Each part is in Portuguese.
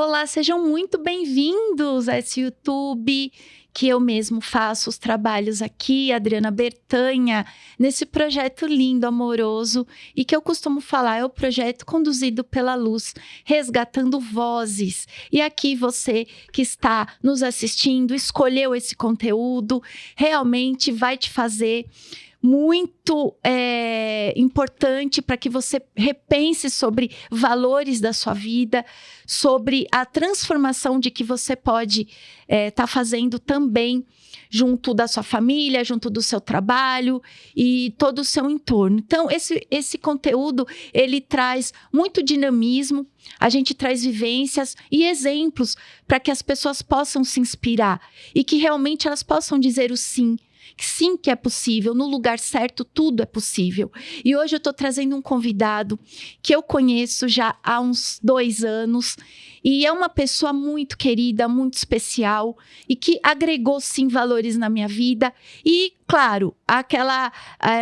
Olá, sejam muito bem-vindos a esse YouTube que eu mesmo faço os trabalhos aqui, Adriana Bertanha, nesse projeto lindo, amoroso e que eu costumo falar é o projeto conduzido pela luz, resgatando vozes. E aqui você que está nos assistindo, escolheu esse conteúdo, realmente vai te fazer muito importante para que você repense sobre valores da sua vida, sobre a transformação de que você pode estar fazendo também junto da sua família, junto do seu trabalho e todo o seu entorno. Então, esse conteúdo, ele traz muito dinamismo, a gente traz vivências e exemplos para que as pessoas possam se inspirar e que realmente elas possam dizer o sim, que é possível, no lugar certo tudo é possível. E hoje eu estou trazendo um convidado que eu conheço já há uns 2 anos e é uma pessoa muito querida, muito especial e que agregou sim valores na minha vida e, claro, aquela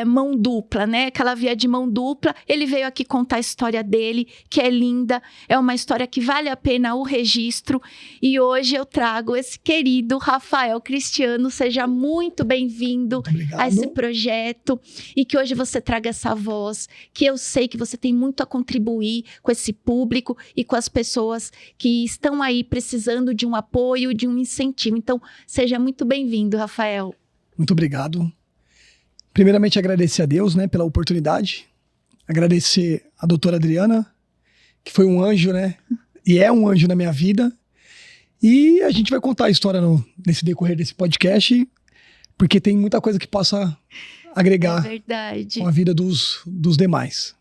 mão dupla, né? Aquela via de mão dupla. Ele veio aqui contar a história dele, que é linda, é uma história que vale a pena o registro e hoje eu trago esse querido Rafael Cristiano. Seja muito bem-vindo a esse projeto e que hoje você traga essa voz, que eu sei que você tem muito a contribuir com esse público e com as pessoas que estão aí precisando de um apoio, de um incentivo. Então, seja muito bem-vindo, Rafael. Muito obrigado. Primeiramente, agradecer a Deus, né, pela oportunidade. Agradecer a doutora Adriana, que foi um anjo, né? E é um anjo na minha vida. E a gente vai contar a história nesse decorrer desse podcast, porque tem muita coisa que possa agregar com a vida dos demais.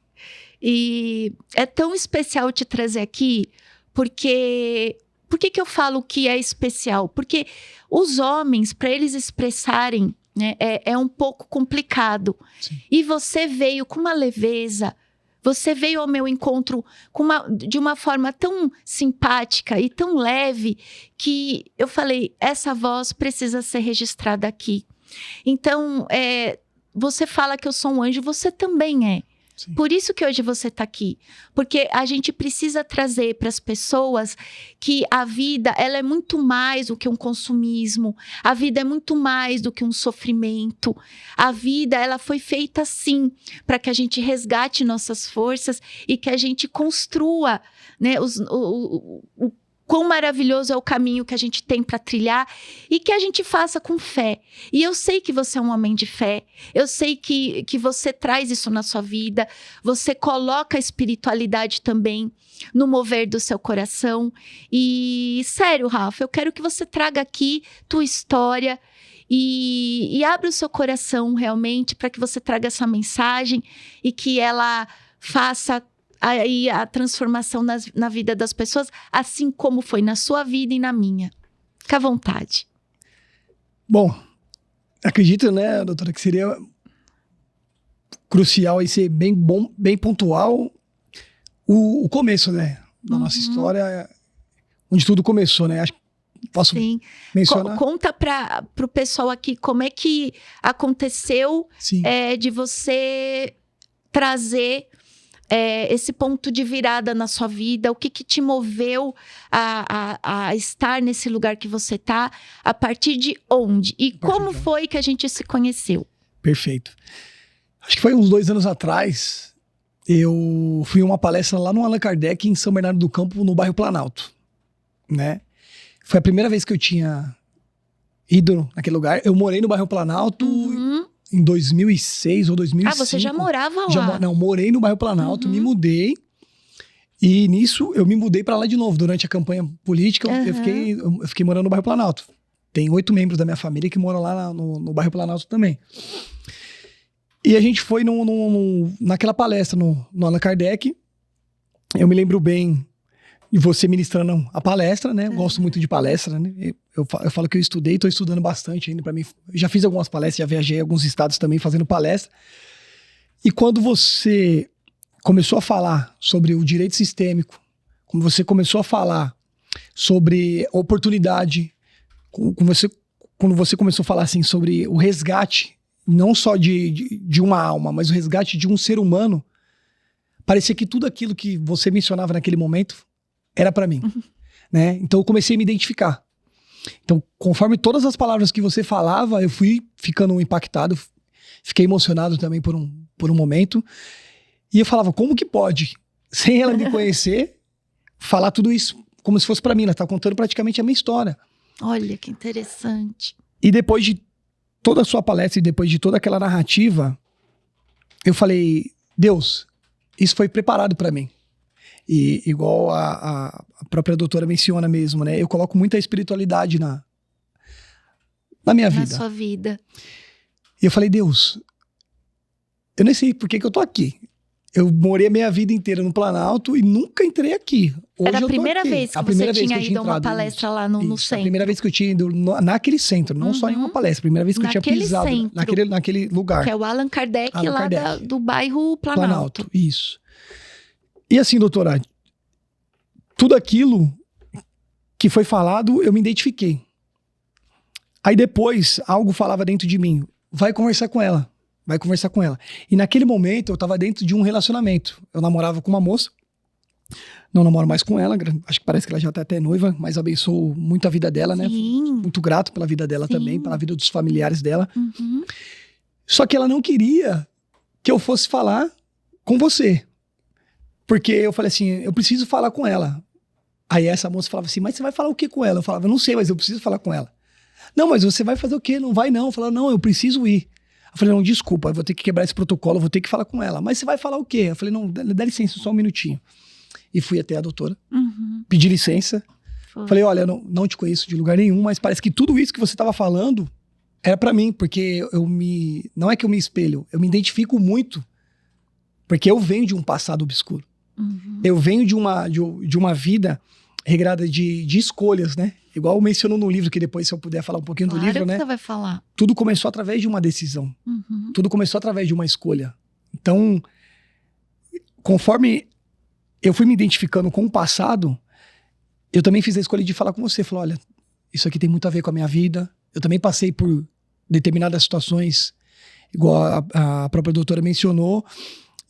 E é tão especial te trazer aqui, porque... Por que eu falo que é especial? Porque os homens, para eles expressarem, né, é um pouco complicado. Sim. E você veio com uma leveza, você veio ao meu encontro de uma forma tão simpática e tão leve que eu falei, essa voz precisa ser registrada aqui. Então, você fala que eu sou um anjo, você também é. Sim. Por isso que hoje você está aqui, porque a gente precisa trazer para as pessoas que a vida ela é muito mais do que um consumismo, a vida é muito mais do que um sofrimento, a vida ela foi feita assim, para que a gente resgate nossas forças e que a gente construa, né, o quão maravilhoso é o caminho que a gente tem para trilhar e que a gente faça com fé. E eu sei que você é um homem de fé, eu sei que você traz isso na sua vida, você coloca a espiritualidade também no mover do seu coração. E, sério, Rafa, eu quero que você traga aqui tua história e abra o seu coração realmente para que você traga essa mensagem e que ela faça aí a transformação na vida das pessoas, assim como foi na sua vida e na minha. Fica à vontade. Bom, acredito, né, doutora, que seria crucial aí ser bem pontual o começo, né, da nossa história, onde tudo começou, né? Acho que posso Sim. mencionar. Conta para o pessoal aqui como é que aconteceu de você trazer esse ponto de virada na sua vida, o que te moveu a estar nesse lugar que você está, a partir de onde? E como foi que a gente se conheceu? Perfeito. Acho que foi uns 2 anos atrás, eu fui a uma palestra lá no Allan Kardec, em São Bernardo do Campo, no bairro Planalto, né? Foi a primeira vez que eu tinha ido naquele lugar. Eu morei no bairro Planalto em 2006 ou 2005. Ah, você já morava lá? Não, morei no bairro Planalto, me mudei. E nisso, eu me mudei para lá de novo. Durante a campanha política, eu fiquei morando no bairro Planalto. Tem 8 membros da minha família que moram lá no bairro Planalto também. E a gente foi naquela palestra no Allan Kardec. Eu me lembro bem de você ministrando a palestra, né? Eu gosto muito de palestra, né? Eu falo que eu estudei, estou estudando bastante ainda para mim. Já fiz algumas palestras, já viajei a alguns estados também fazendo palestra. E quando você começou a falar sobre o direito sistêmico, quando você começou a falar sobre oportunidade, quando você começou a falar assim sobre o resgate, não só de uma alma, mas o resgate de um ser humano, parecia que tudo aquilo que você mencionava naquele momento era para mim. né? Então eu comecei a me identificar. Então, conforme todas as palavras que você falava, eu fui ficando impactado, fiquei emocionado também por um momento. E eu falava, como que pode, sem ela me conhecer, falar tudo isso como se fosse pra mim? Ela tá contando praticamente a minha história. Olha, que interessante. E depois de toda a sua palestra e depois de toda aquela narrativa, eu falei, Deus, isso foi preparado pra mim. E igual a própria doutora menciona mesmo, né? Eu coloco muita espiritualidade na minha vida. Na sua vida. E eu falei, Deus, eu nem sei por que eu tô aqui. Eu morei a minha vida inteira no Planalto e nunca entrei aqui. Hoje era a eu tô primeira aqui. vez que você tinha ido a uma palestra lá no centro. A primeira vez que eu tinha ido naquele centro, não só em uma palestra. A primeira vez que eu tinha pisado naquele lugar. Que é o Allan Kardec, do bairro Planalto. Isso. E assim, doutora, tudo aquilo que foi falado, eu me identifiquei. Aí depois, algo falava dentro de mim, vai conversar com ela. Vai conversar com ela. E naquele momento, eu tava dentro de um relacionamento. Eu namorava com uma moça. Não namoro mais com ela. Acho que parece que ela já tá até noiva, mas abençoo muito a vida dela, né? Muito grato pela vida dela também, pela vida dos familiares dela. Só que ela não queria que eu fosse falar com você. Porque eu falei assim, eu preciso falar com ela. Aí essa moça falava assim, mas você vai falar o que com ela? Eu falava, eu não sei, mas eu preciso falar com ela. Não, mas você vai fazer o quê? Não vai não. Eu falava, não, eu preciso ir. Eu falei, não, desculpa, eu vou ter que quebrar esse protocolo, eu vou ter que falar com ela. Mas você vai falar o quê? Eu falei, não, dá licença, só um minutinho. E fui até a doutora, pedi licença. Falei, olha, eu não te conheço de lugar nenhum, mas parece que tudo isso que você estava falando era pra mim, porque não é que eu me espelho, eu me identifico muito, porque eu venho de um passado obscuro. Eu venho de uma vida regrada de escolhas, né? Igual mencionou no livro, que depois, se eu puder falar um pouquinho do livro, né? Você vai falar. Tudo começou através de uma decisão. Tudo começou através de uma escolha. Então, conforme eu fui me identificando com o passado, eu também fiz a escolha de falar com você. Falei, olha, isso aqui tem muito a ver com a minha vida. Eu também passei por determinadas situações, igual a própria doutora mencionou.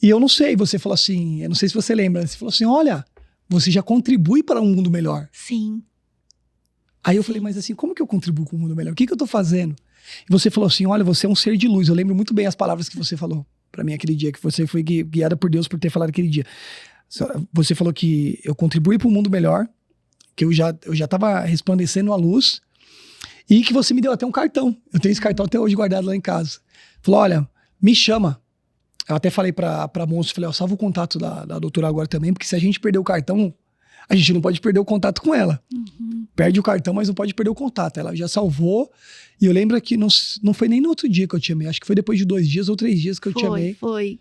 E eu não sei, você falou assim, eu não sei se você lembra, você falou assim, olha, você já contribui para um mundo melhor. Sim. Aí eu falei, mas assim, como que eu contribuo com o mundo melhor? O que eu tô fazendo? E você falou assim, olha, você é um ser de luz. Eu lembro muito bem as palavras que você falou para mim aquele dia, que você foi guiada por Deus por ter falado aquele dia. Você falou que eu contribuí para um mundo melhor, que eu já tava resplandecendo a luz, e que você me deu até um cartão. Eu tenho esse cartão até hoje guardado lá em casa. Falou, olha, me chama. Eu até falei pra moça, falei, ó, salva o contato da doutora agora também, porque se a gente perder o cartão, a gente não pode perder o contato com ela. Perde o cartão, mas não pode perder o contato. Ela já salvou, e eu lembro que não foi nem no outro dia que eu te amei, acho que foi depois de 2 dias ou 3 dias que eu te amei. Foi.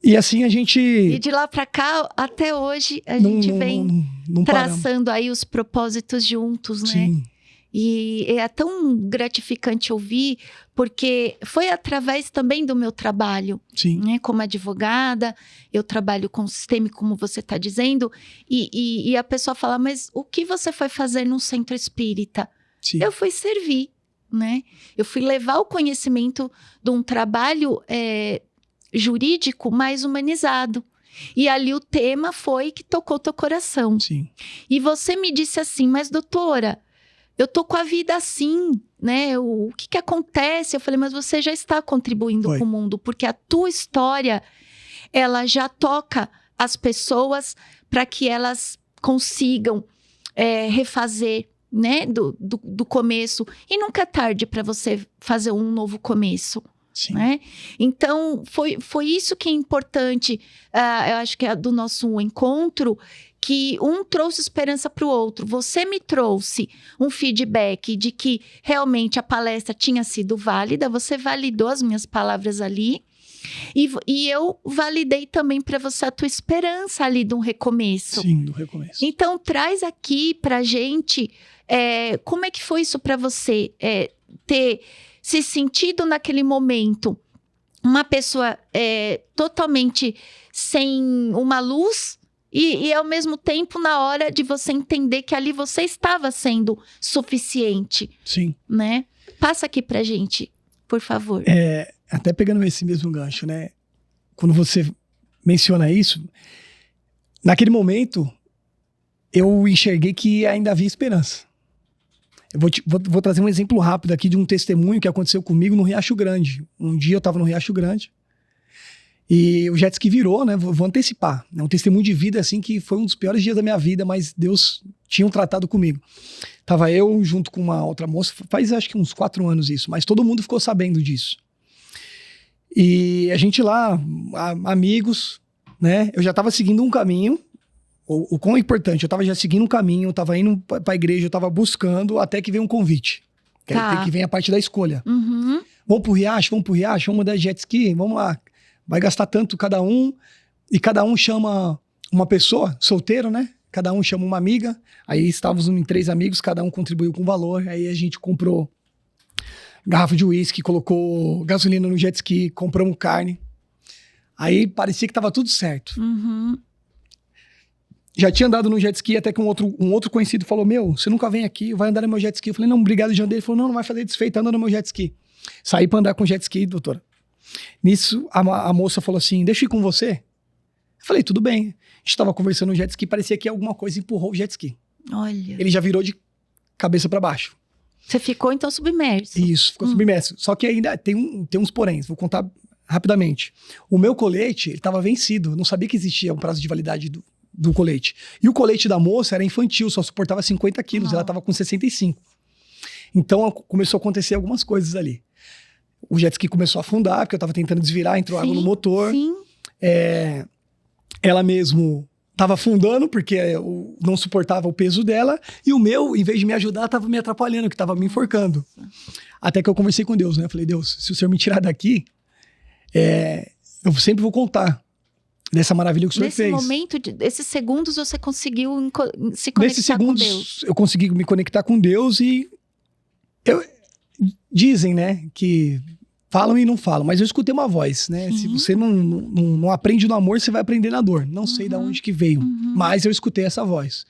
E assim a gente... E de lá pra cá, até hoje, a gente vem traçando aí os propósitos juntos, né? Sim. E é tão gratificante ouvir, porque foi através também do meu trabalho, né? Como advogada, eu trabalho com sistema, como você está dizendo, e a pessoa fala, mas o que você foi fazer num centro espírita? Sim. Eu fui servir, né? Eu fui levar o conhecimento de um trabalho jurídico mais humanizado. E ali o tema foi que tocou teu coração. Sim. E você me disse assim, mas doutora, eu tô com a vida assim, né? O que acontece? Eu falei, mas você já está contribuindo com o mundo, porque a tua história, ela já toca as pessoas para que elas consigam refazer, né? Do começo. E nunca é tarde para você fazer um novo começo. Sim. Né? Então, foi isso que é importante, eu acho que é do nosso encontro, que um trouxe esperança para o outro. Você me trouxe um feedback de que realmente a palestra tinha sido válida, você validou as minhas palavras ali, e eu validei também para você a tua esperança ali de um recomeço. Sim, do recomeço. Então, traz aqui pra gente, como é que foi isso para você, ter se sentido naquele momento uma pessoa totalmente sem uma luz e ao mesmo tempo na hora de você entender que ali você estava sendo suficiente. Sim. Né? Passa aqui pra gente, por favor. Até pegando esse mesmo gancho, né? Quando você menciona isso, naquele momento eu enxerguei que ainda havia esperança. Eu vou trazer um exemplo rápido aqui de um testemunho que aconteceu comigo no Riacho Grande. Um dia eu estava no Riacho Grande e o jet ski virou, né? Vou antecipar. É um testemunho de vida, assim, que foi um dos piores dias da minha vida, mas Deus tinha um tratado comigo. Tava eu junto com uma outra moça, faz acho que uns 4 anos isso, mas todo mundo ficou sabendo disso. E a gente lá, amigos, né? Eu já estava seguindo um caminho. O quão importante, eu tava já seguindo um caminho, eu tava indo pra igreja, eu tava buscando, até que veio um convite. Que vem a parte da escolha. Uhum. Vamos pro Riacho, vamos andar de jet ski, vamos lá. Vai gastar tanto cada um, e cada um chama uma pessoa, solteiro, né? Cada um chama uma amiga, aí estávamos em 3 amigos, cada um contribuiu com valor, aí a gente comprou garrafa de uísque, colocou gasolina no jet ski, compramos carne. Aí parecia que tava tudo certo. Uhum. Já tinha andado no jet ski, até que um outro conhecido falou, você nunca vem aqui, vai andar no meu jet ski. Eu falei, não, obrigado, João. Ele falou, não vai fazer desfeita, anda no meu jet ski. Saí pra andar com jet ski, doutora. Nisso, a moça falou assim, deixa eu ir com você? Eu falei, tudo bem. A gente tava conversando no jet ski, parecia que alguma coisa empurrou o jet ski. Olha. Ele já virou de cabeça pra baixo. Você ficou, então, submerso. Isso, ficou submerso. Só que ainda tem uns poréns, vou contar rapidamente. O meu colete, ele tava vencido, eu não sabia que existia um prazo de validade do colete. E o colete da moça era infantil, só suportava 50 quilos, ela tava com 65. Então começou a acontecer algumas coisas ali. O jet ski começou a afundar, porque eu tava tentando desvirar, entrou água no motor. Sim. Ela mesmo tava afundando, porque não suportava o peso dela, e o meu, em vez de me ajudar, tava me atrapalhando, que tava me enforcando. Até que eu conversei com Deus, né? Falei, Deus, se o Senhor me tirar daqui, eu sempre vou contar dessa maravilha que o Senhor fez. Nesse momento, esses segundos, você conseguiu se conectar com Deus. Eu consegui me conectar com Deus e dizem, né, que falam e não falam, mas eu escutei uma voz, né? Se você não aprende no amor, você vai aprender na dor. Não sei de onde que veio, mas eu escutei essa voz.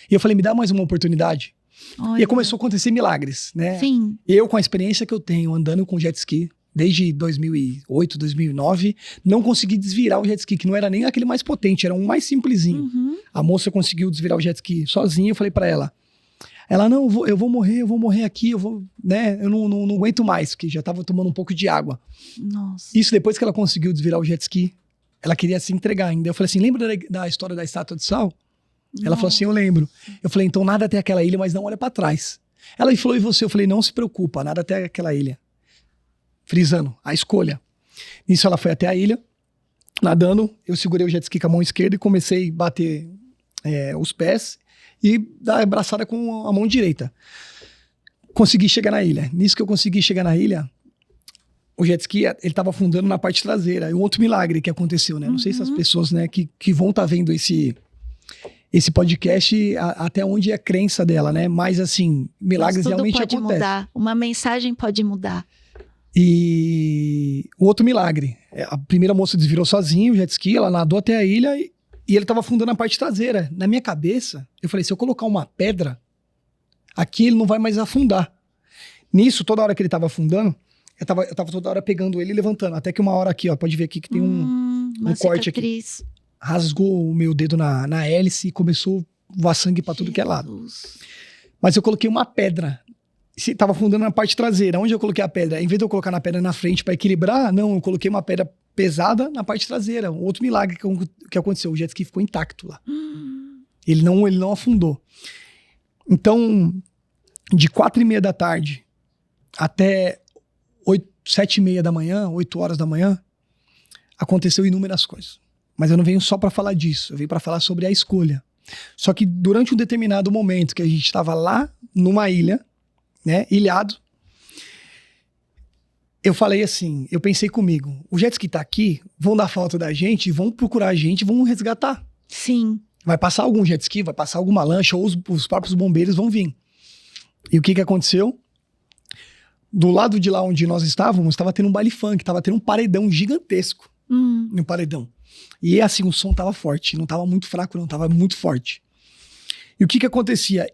E eu falei, me dá mais uma oportunidade. Olha. E aí começou a acontecer milagres, né? Sim. Eu, com a experiência que eu tenho andando com jet ski, desde 2008, 2009, não consegui desvirar o jet ski, que não era nem aquele mais potente, era um mais simplesinho. A moça conseguiu desvirar o jet ski sozinha, eu falei pra ela, não, eu vou morrer aqui, né, eu não aguento mais, porque já tava tomando um pouco de água. Nossa. Isso depois que ela conseguiu desvirar o jet ski, ela queria se entregar ainda. Eu falei assim, lembra da história da estátua de sal? Nossa. Ela falou assim, eu lembro. Eu falei, então nada até aquela ilha, mas não olha pra trás. Ela falou, e você? Eu falei, não se preocupa, nada até aquela ilha. Frisando, a escolha. Nisso ela foi até a ilha, nadando, eu segurei o jet ski com a mão esquerda e comecei a bater os pés e dar a abraçada com a mão direita. Consegui chegar na ilha. Nisso que eu consegui chegar na ilha, o jet ski, ele estava afundando na parte traseira. E um outro milagre que aconteceu, né? Não sei se as pessoas, né, que vão estar vendo esse podcast, até onde é a crença dela, né? Mas assim, milagres realmente acontecem. Tudo pode mudar. Uma mensagem pode mudar. E o outro milagre, a primeira moça desvirou sozinha o jet ski, ela nadou até a ilha e ele estava afundando na parte traseira. Na minha cabeça, eu falei, se eu colocar uma pedra, aqui ele não vai mais afundar. Nisso, toda hora que ele estava afundando, eu tava toda hora pegando ele e levantando. Até que uma hora aqui, ó, pode ver aqui que tem um corte aqui. Rasgou o meu dedo na hélice e começou a voar sangue pra tudo que é lado. Mas eu coloquei uma pedra. Tava afundando na parte traseira. Onde eu coloquei a pedra? Em vez de eu colocar na pedra na frente para equilibrar, não, eu coloquei uma pedra pesada na parte traseira. Um outro milagre que aconteceu. O jet ski ficou intacto lá. Ele não afundou. Então, de 4:30 da tarde até 7:30 da manhã, 8 horas da manhã, aconteceu inúmeras coisas. Mas eu não venho só para falar disso. Eu venho para falar sobre a escolha. Só que durante um determinado momento que a gente estava lá numa ilha, né, ilhado, eu falei assim, eu pensei comigo, o jet ski tá aqui, vão dar falta da gente, vão procurar a gente, vão resgatar. Sim. Vai passar algum jet ski, vai passar alguma lancha, ou os próprios bombeiros vão vir. E o que aconteceu? Do lado de lá onde nós estávamos, estava tendo um baile funk, estava tendo um paredão gigantesco. No paredão. E assim, o som tava forte, não tava muito fraco não, tava muito forte. E o que acontecia?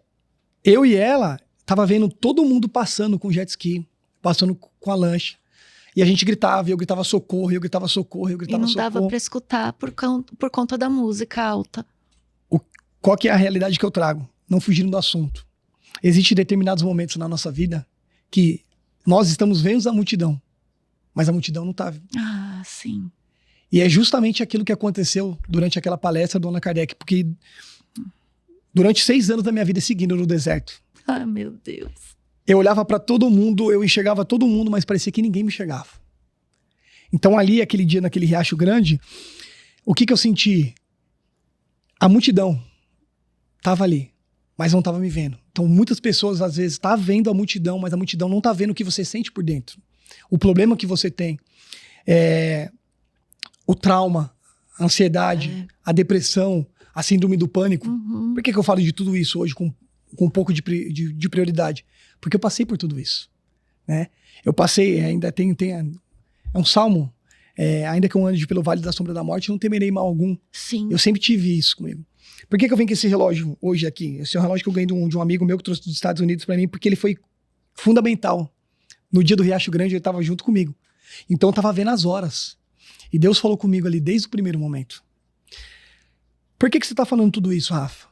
Eu e ela tava vendo todo mundo passando com jet ski, passando com a lancha. E a gente gritava, eu gritava socorro, eu gritava socorro, eu gritava socorro. E não dava pra escutar por conta da música alta. qual que é a realidade que eu trago? Não fugindo do assunto. Existem determinados momentos na nossa vida que nós estamos vendo a multidão, mas a multidão não está. Ah, sim. E é justamente aquilo que aconteceu durante aquela palestra do Allan Kardec, porque durante 6 anos da minha vida seguindo no deserto, Ah, meu Deus. eu olhava para todo mundo, eu enxergava todo mundo, mas parecia que ninguém me enxergava. Então ali, aquele dia, naquele Riacho Grande, o que eu senti? A multidão estava ali, mas não estava me vendo. Então muitas pessoas às vezes estão vendo a multidão, mas a multidão não está vendo o que você sente por dentro. O problema que você tem, o trauma, a ansiedade, a depressão, a síndrome do pânico. Uhum. Por que eu falo de tudo isso hoje com um pouco de prioridade? Porque eu passei por tudo isso, né? Eu passei, ainda é um salmo, ainda que eu ande pelo vale da sombra da morte, não temerei mal algum. Sim. Eu sempre tive isso comigo. Por que eu venho com esse relógio hoje aqui? Esse é um relógio que eu ganhei de um amigo meu que trouxe dos Estados Unidos para mim, porque ele foi fundamental. No dia do Riacho Grande, ele estava junto comigo. Então eu estava vendo as horas. E Deus falou comigo ali desde o primeiro momento. Por que você está falando tudo isso, Rafa?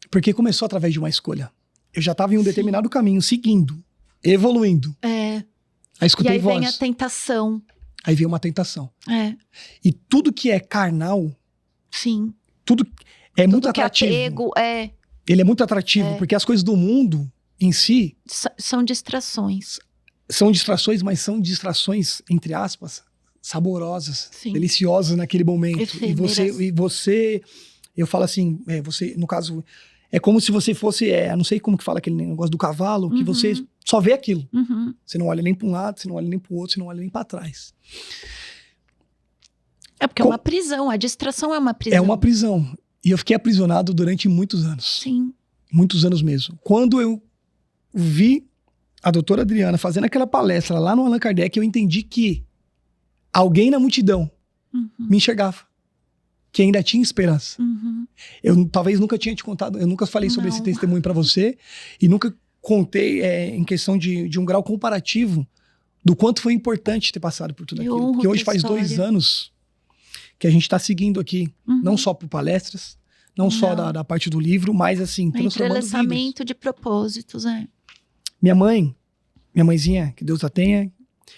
Porque começou através de uma escolha. Eu já estava em um determinado caminho, seguindo, evoluindo. Aí escutei voz. E aí vem a tentação. Aí veio uma tentação. E tudo que é carnal, sim, tudo é tudo muito que atrativo. É apego, Ele é muito atrativo, porque as coisas do mundo em si são distrações. São distrações, mas são distrações, entre aspas, saborosas, sim, deliciosas naquele momento. Efêmeras. E você, eu falo assim, você, no caso, é como se você fosse, não sei como que fala aquele negócio do cavalo, que você só vê aquilo. Uhum. Você não olha nem para um lado, você não olha nem para o outro, você não olha nem para trás. É porque é uma prisão, a distração é uma prisão. É uma prisão. E eu fiquei aprisionado durante muitos anos. Sim. Muitos anos mesmo. Quando eu vi a doutora Adriana fazendo aquela palestra lá no Allan Kardec, eu entendi que alguém na multidão me enxergava. Que ainda tinha esperança. Eu talvez nunca tinha te contado, eu nunca falei sobre esse testemunho para você e nunca contei em questão de um grau comparativo do quanto foi importante ter passado por tudo aquilo. Porque hoje faz 2 anos que a gente está seguindo aqui, não só por palestras, não só da parte do livro, mas assim, transformando vidas. Entrelaçamento de propósitos, Minha mãezinha, que Deus a tenha,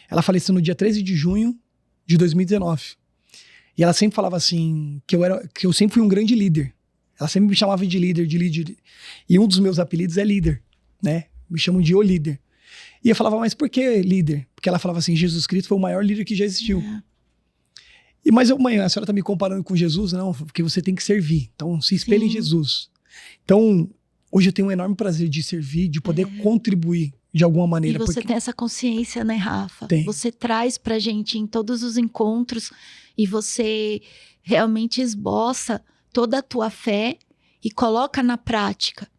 ela faleceu no dia 13 de junho de 2019. E ela sempre falava assim, que eu sempre fui um grande líder. Ela sempre me chamava de líder. E um dos meus apelidos é líder, né? Me chamam de o líder. E eu falava, mas por que líder? Porque ela falava assim, Jesus Cristo foi o maior líder que já existiu. Mas mãe, a senhora tá me comparando com Jesus? Não, porque você tem que servir. Então, se espelhe em Jesus. Então, hoje eu tenho um enorme prazer de servir, de poder contribuir de alguma maneira. E você tem essa consciência, né, Rafa? Tem. Você traz pra gente em todos os encontros e você realmente esboça toda a tua fé e coloca na prática.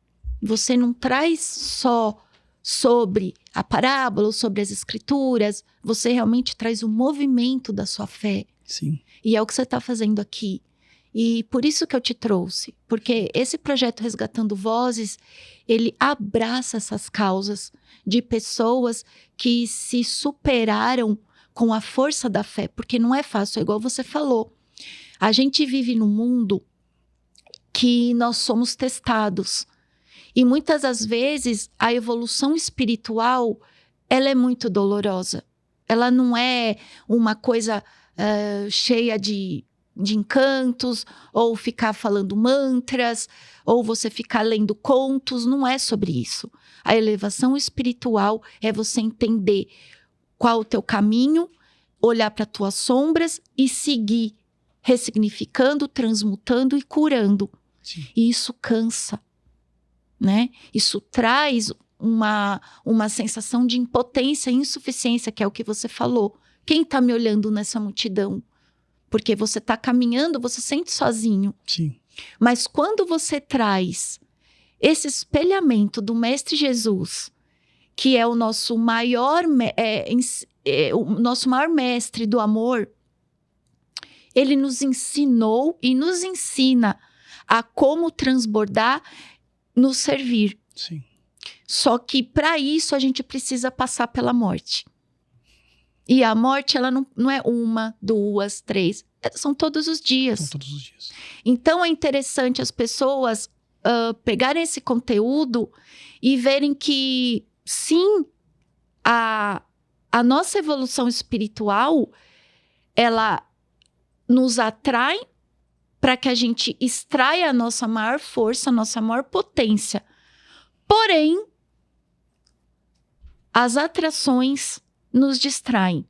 Você não traz só sobre a parábola ou sobre as escrituras, você realmente traz o movimento da sua fé. Sim. E é o que você está fazendo aqui. E por isso que eu te trouxe. Porque esse projeto Resgatando Vozes, ele abraça essas causas de pessoas que se superaram com a força da fé. Porque não é fácil, é igual você falou. A gente vive num mundo que nós somos testados. E muitas das vezes a evolução espiritual, ela é muito dolorosa. Ela não é uma coisa cheia de encantos, ou ficar falando mantras, ou você ficar lendo contos, não é sobre isso. A elevação espiritual é você entender qual o teu caminho, olhar para as tuas sombras e seguir, ressignificando, transmutando e curando. Sim. E isso cansa, né? Isso traz uma sensação de impotência e insuficiência, que é o que você falou. Quem está me olhando nessa multidão? Porque você está caminhando, você sente sozinho. Sim. Mas quando você traz esse espelhamento do Mestre Jesus, que é o nosso maior, o nosso maior mestre do amor, ele nos ensinou e nos ensina a como transbordar, nos servir. Sim. Só que para isso a gente precisa passar pela morte. E a morte, ela não é 1, 2, 3. São todos os dias. São todos os dias. Então, é interessante as pessoas pegarem esse conteúdo e verem que, sim, a nossa evolução espiritual, ela nos atrai para que a gente extraia a nossa maior força, a nossa maior potência. Porém, as atrações nos distraem,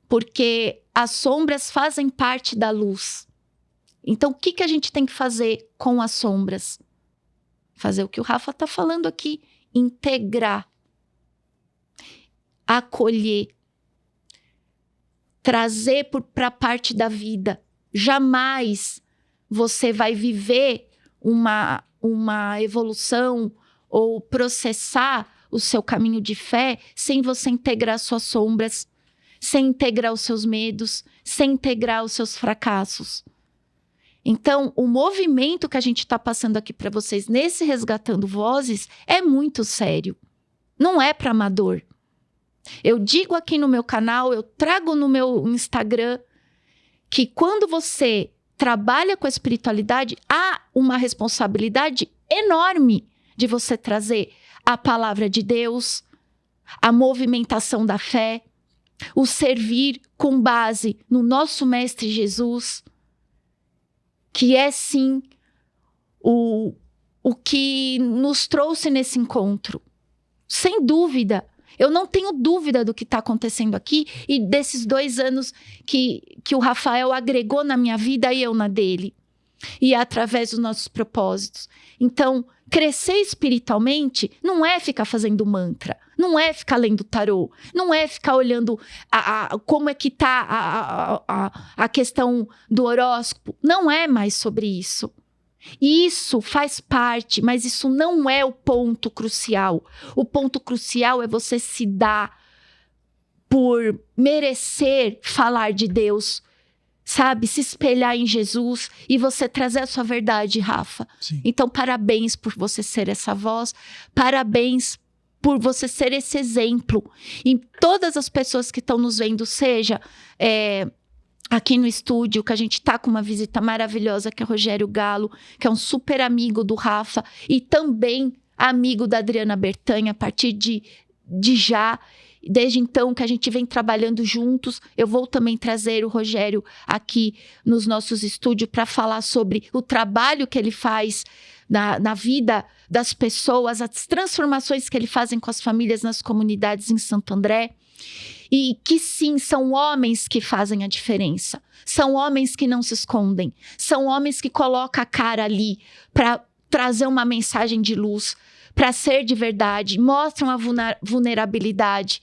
porque as sombras fazem parte da luz. Então, o que a gente tem que fazer com as sombras? Fazer o que o Rafa está falando aqui, integrar, acolher, trazer para a parte da vida. Jamais você vai viver uma evolução ou processar o seu caminho de fé sem você integrar suas sombras, sem integrar os seus medos, sem integrar os seus fracassos. Então, o movimento que a gente está passando aqui para vocês nesse Resgatando Vozes é muito sério. Não é para amador. Eu digo aqui no meu canal, eu trago no meu Instagram, que quando você trabalha com a espiritualidade, há uma responsabilidade enorme de você trazer a palavra de Deus, a movimentação da fé, o servir com base no nosso Mestre Jesus, que é sim o que nos trouxe nesse encontro. Sem dúvida. Eu não tenho dúvida do que está acontecendo aqui e desses 2 anos que o Rafael agregou na minha vida e eu na dele. E através dos nossos propósitos. Então, crescer espiritualmente não é ficar fazendo mantra, não é ficar lendo tarô, não é ficar olhando como é que está a questão do horóscopo. Não é mais sobre isso. Isso faz parte, mas isso não é o ponto crucial. O ponto crucial é você se dar por merecer falar de Deus, sabe? Se espelhar em Jesus e você trazer a sua verdade, Rafa. Sim. Então, parabéns por você ser essa voz, parabéns por você ser esse exemplo. E todas as pessoas que estão nos vendo, seja aqui no estúdio, que a gente tá com uma visita maravilhosa, que é o Rogério Galo, que é um super amigo do Rafa e também amigo da Adriana Bertanha, a partir de já. Desde então que a gente vem trabalhando juntos, eu vou também trazer o Rogério aqui nos nossos estúdios para falar sobre o trabalho que ele faz na vida das pessoas, as transformações que ele faz com as famílias nas comunidades em Santo André. E que sim, são homens que fazem a diferença. São homens que não se escondem. São homens que colocam a cara ali para trazer uma mensagem de luz, para ser de verdade, mostram a vulnerabilidade.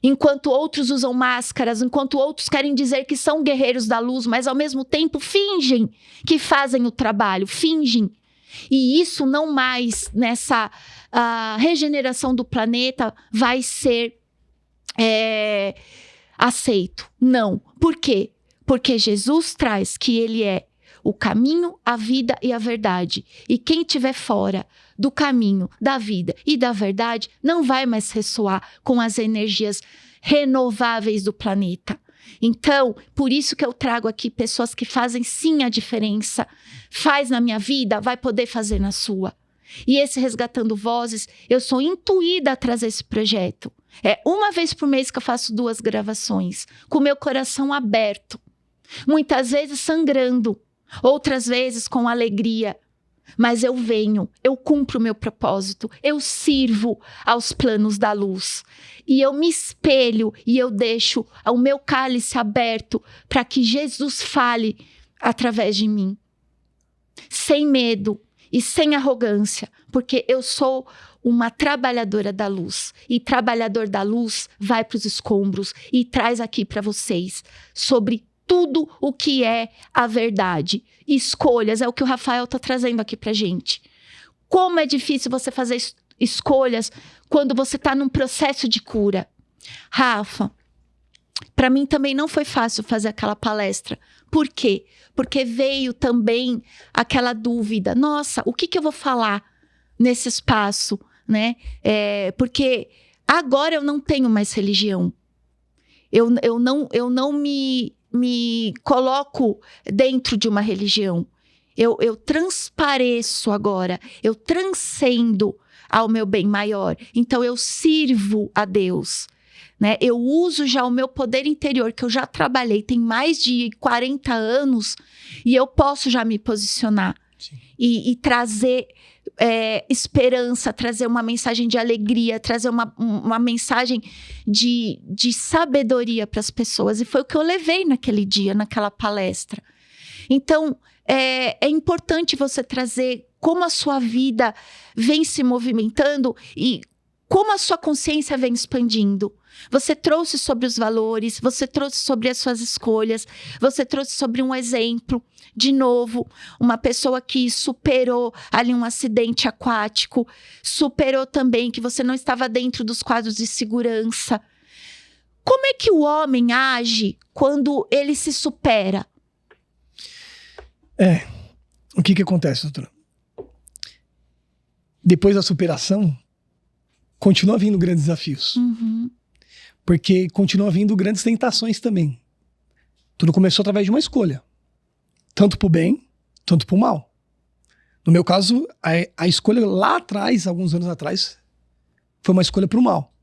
Enquanto outros usam máscaras, enquanto outros querem dizer que são guerreiros da luz, mas ao mesmo tempo fingem que fazem o trabalho, fingem. E isso não mais nessa regeneração do planeta vai ser aceito. Não. Por quê? Porque Jesus traz que ele é o caminho, a vida e a verdade. E quem estiver fora do caminho, da vida e da verdade, não vai mais ressoar com as energias renováveis do planeta. Então, por isso que eu trago aqui pessoas que fazem sim a diferença. Faz na minha vida, vai poder fazer na sua. E esse Resgatando Vozes, eu sou intuída a trazer esse projeto. É uma vez por mês que eu faço 2 gravações, com o meu coração aberto. Muitas vezes sangrando, outras vezes com alegria. Mas eu venho, eu cumpro o meu propósito, eu sirvo aos planos da luz. E eu me espelho e eu deixo o meu cálice aberto para que Jesus fale através de mim. Sem medo e sem arrogância, porque eu sou uma trabalhadora da luz. E trabalhador da luz vai para os escombros e traz aqui para vocês sobre tudo o que é a verdade. Escolhas, é o que o Rafael está trazendo aqui pra gente. Como é difícil você fazer escolhas quando você está num processo de cura. Rafa, para mim também não foi fácil fazer aquela palestra. Por quê? Porque veio também aquela dúvida. Nossa, o que eu vou falar nesse espaço, né? Porque agora eu não tenho mais religião. Eu não me coloco dentro de uma religião. Eu transpareço agora, eu transcendo ao meu bem maior. Então eu sirvo a Deus, né? Eu uso já o meu poder interior, que eu já trabalhei, tem mais de 40 anos, e eu posso já me posicionar e trazer esperança, trazer uma mensagem de alegria, trazer uma mensagem de sabedoria para as pessoas. E foi o que eu levei naquele dia, naquela palestra. Então, é importante você trazer como a sua vida vem se movimentando e como a sua consciência vem expandindo. Você trouxe sobre os valores, você trouxe sobre as suas escolhas, você trouxe sobre um exemplo. De novo, uma pessoa que superou ali um acidente aquático, superou também que você não estava dentro dos quadros de segurança. Como é que o homem age quando ele se supera? O que acontece, doutora? Depois da superação, continua vindo grandes desafios. Uhum. Porque continua vindo grandes tentações também. Tudo começou através de uma escolha. Tanto pro bem, tanto pro mal. No meu caso, a escolha lá atrás, alguns anos atrás, foi uma escolha pro mal.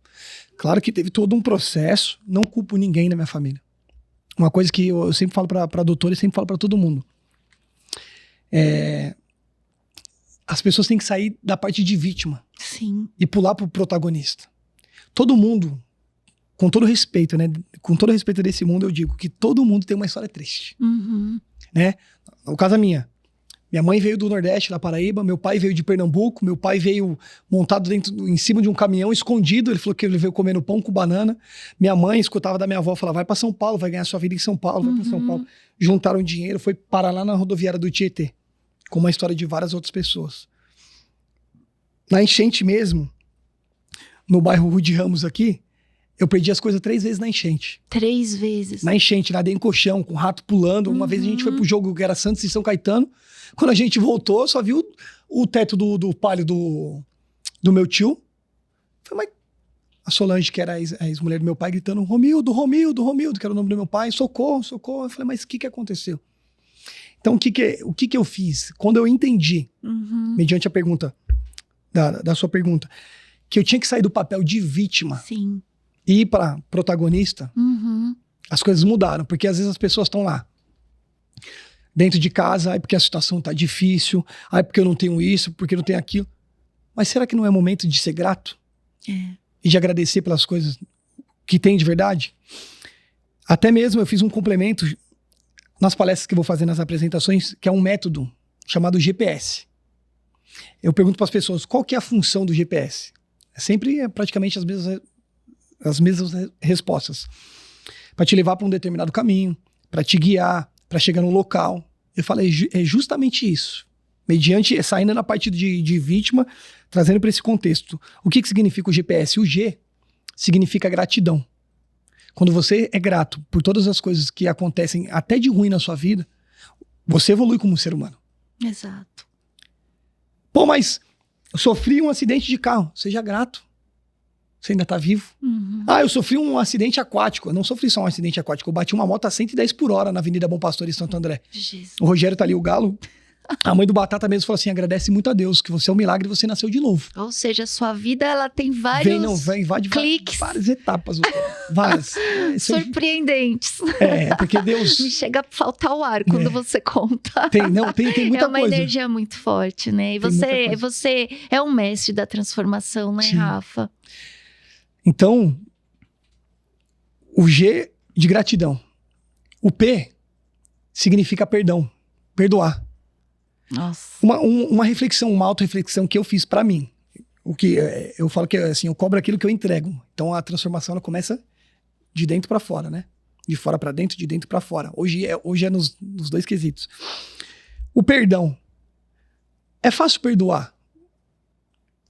Claro que teve todo um processo, não culpo ninguém na minha família. Uma coisa que eu sempre falo pra doutora e sempre falo pra todo mundo. As pessoas têm que sair da parte de vítima. Sim. E pular pro protagonista. Todo mundo, com todo respeito, né? Com todo respeito desse mundo, eu digo que todo mundo tem uma história triste. Uhum. Né? No caso minha mãe veio do Nordeste, da Paraíba, meu pai veio de Pernambuco, meu pai veio montado em cima de um caminhão escondido, ele falou que ele veio comendo pão com banana, minha mãe escutava da minha avó, falava, vai pra São Paulo, vai ganhar sua vida em São Paulo, vai pra São Paulo. Juntaram dinheiro, foi parar lá na rodoviária do Tietê, com uma história de várias outras pessoas. Na enchente mesmo, no bairro Rude Ramos aqui, eu perdi as coisas 3 vezes na enchente. 3 vezes. Na enchente, nadei em colchão, com rato pulando. Uma vez a gente foi pro jogo que era Santos e São Caetano. Quando a gente voltou, só viu o teto do palio do meu tio. Falei, mas a Solange, que era a ex-mulher do meu pai, gritando, Romildo, que era o nome do meu pai, socorro, socorro. Eu falei, mas o que aconteceu? Então, o que eu fiz? Quando eu entendi, mediante a pergunta, da sua pergunta, que eu tinha que sair do papel de vítima. Sim. E ir para protagonista, as coisas mudaram, porque às vezes as pessoas estão lá, dentro de casa, aí porque a situação tá difícil, aí porque eu não tenho isso, porque eu não tenho aquilo. Mas será que não é momento de ser grato? E de agradecer pelas coisas que tem de verdade? Até mesmo eu fiz um complemento nas palestras que eu vou fazer nas apresentações, que é um método chamado GPS. Eu pergunto para as pessoas, qual que é a função do GPS? Sempre praticamente as mesmas respostas. Para te levar para um determinado caminho, para te guiar, para chegar num local. Eu falei, é justamente isso. Mediante, saindo na parte de vítima, trazendo para esse contexto. O que significa o GPS? O G significa gratidão. Quando você é grato por todas as coisas que acontecem até de ruim na sua vida, você evolui como ser humano. Exato. Pô, mas eu sofri um acidente de carro. Seja grato. Você ainda tá vivo. Eu sofri um acidente aquático. Eu não sofri só um acidente aquático. Eu bati uma moto a 110 por hora na Avenida Bom Pastor em Santo André. Jesus. O Rogério tá ali, o Galo. A mãe do Batata mesmo falou assim, agradece muito a Deus, que você é um milagre e você nasceu de novo. Ou seja, a sua vida, ela tem vários cliques. Várias etapas. Várias. Surpreendentes. Porque Deus... Me chega a faltar o ar quando você conta. Tem muita coisa. É uma energia muito forte, né? E você é um mestre da transformação, né, Sim. Rafa? Então, o G de gratidão. O P significa perdão, perdoar. Nossa. Uma reflexão, uma auto-reflexão que eu fiz pra mim. O que eu falo que assim, eu cobro aquilo que eu entrego. Então a transformação ela começa de dentro pra fora, né? De fora pra dentro, de dentro pra fora. Hoje é nos 2 quesitos. O perdão. É fácil perdoar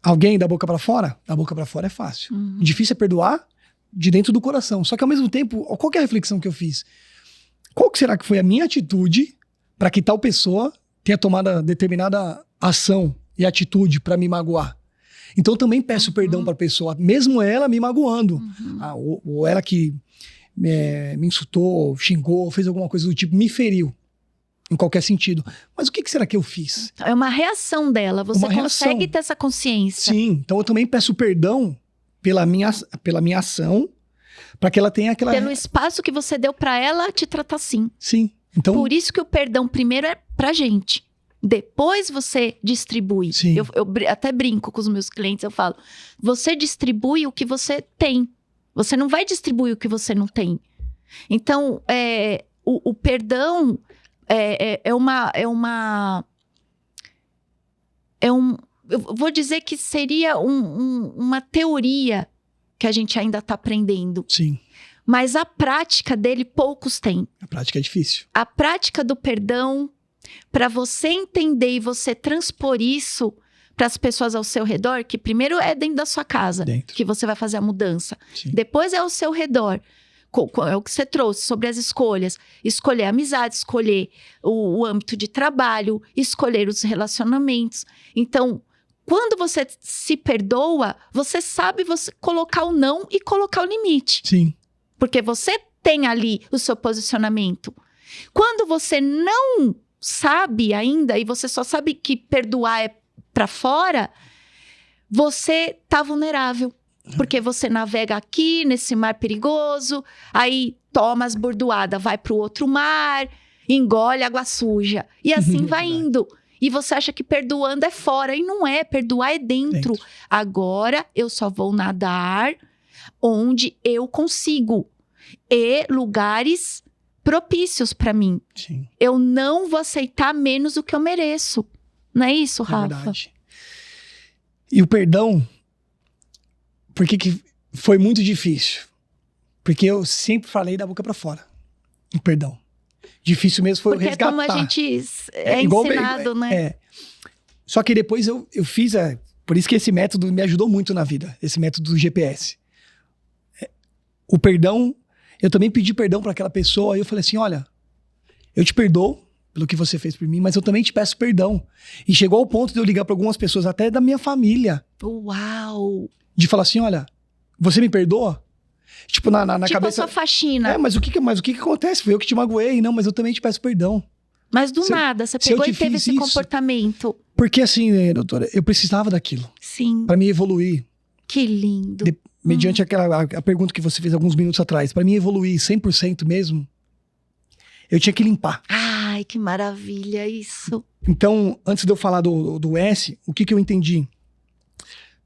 alguém da boca pra fora? Da boca pra fora é fácil. Difícil é perdoar de dentro do coração. Só que ao mesmo tempo, qual que é a reflexão que eu fiz? Qual que será que foi a minha atitude para que tal pessoa tenha tomado determinada ação e atitude para me magoar? Então eu também peço perdão para a pessoa, mesmo ela me magoando. Ou ela que me insultou, xingou, fez alguma coisa do tipo, me feriu. em qualquer sentido. Mas o que será que eu fiz? É uma reação dela. Você Uma consegue reação. ter essa consciência. Sim, então eu também peço perdão pela minha ação, para que ela tenha aquela... Pelo espaço que você deu pra ela te tratar assim. Sim, então... Por isso que o perdão primeiro é pra gente. Depois você distribui. Sim. Eu até brinco com os meus clientes, eu falo, você distribui o que você tem. Você não vai distribuir o que você não tem. Então, o perdão eu vou dizer que seria uma teoria que a gente ainda está aprendendo. Sim. Mas a prática dele, poucos têm. A prática é difícil. A prática do perdão, para você entender e você transpor isso para as pessoas ao seu redor, que primeiro é dentro da sua casa, que você vai fazer a mudança. Sim. Depois é ao seu redor. É o que você trouxe sobre as escolhas. Escolher a amizade, escolher o âmbito de trabalho, escolher os relacionamentos. Então, quando você se perdoa, você sabe colocar o não e colocar o limite. Sim. Porque você tem ali o seu posicionamento. Quando você não sabe ainda, e você só sabe que perdoar é pra fora, você tá vulnerável. Porque você navega aqui, nesse mar perigoso, aí toma as bordoadas, vai pro outro mar, engole água suja. E assim vai indo. E você acha que perdoando é fora. E não é, perdoar é dentro. Agora eu só vou nadar onde eu consigo. E lugares propícios pra mim. Sim. Eu não vou aceitar menos do que eu mereço. Não é isso, Rafa? É verdade. E o perdão... Por que foi muito difícil? Porque eu sempre falei da boca pra fora. O perdão. Difícil mesmo foi porque o resgatar. Porque como a gente igual, ensinado, né? Só que depois eu fiz... por isso que esse método me ajudou muito na vida. Esse método do GPS. O perdão... Eu também pedi perdão pra aquela pessoa. Aí eu falei assim, olha... Eu te perdoo pelo que você fez por mim, mas eu também te peço perdão. E chegou ao ponto de eu ligar pra algumas pessoas, até da minha família. Uau! De falar assim, olha, você me perdoa? Tipo, na tipo cabeça... a sua faxina. Mas o que acontece? Foi eu que te magoei. Não, mas eu também te peço perdão. Mas do nada, você pegou e teve esse comportamento. Porque assim, doutora, eu precisava daquilo. Sim. Pra me evoluir. Que lindo. Mediante a pergunta que você fez alguns minutos atrás. Pra mim evoluir 100% mesmo, eu tinha que limpar. Ai, que maravilha isso. Então, antes de eu falar do S, o que eu entendi?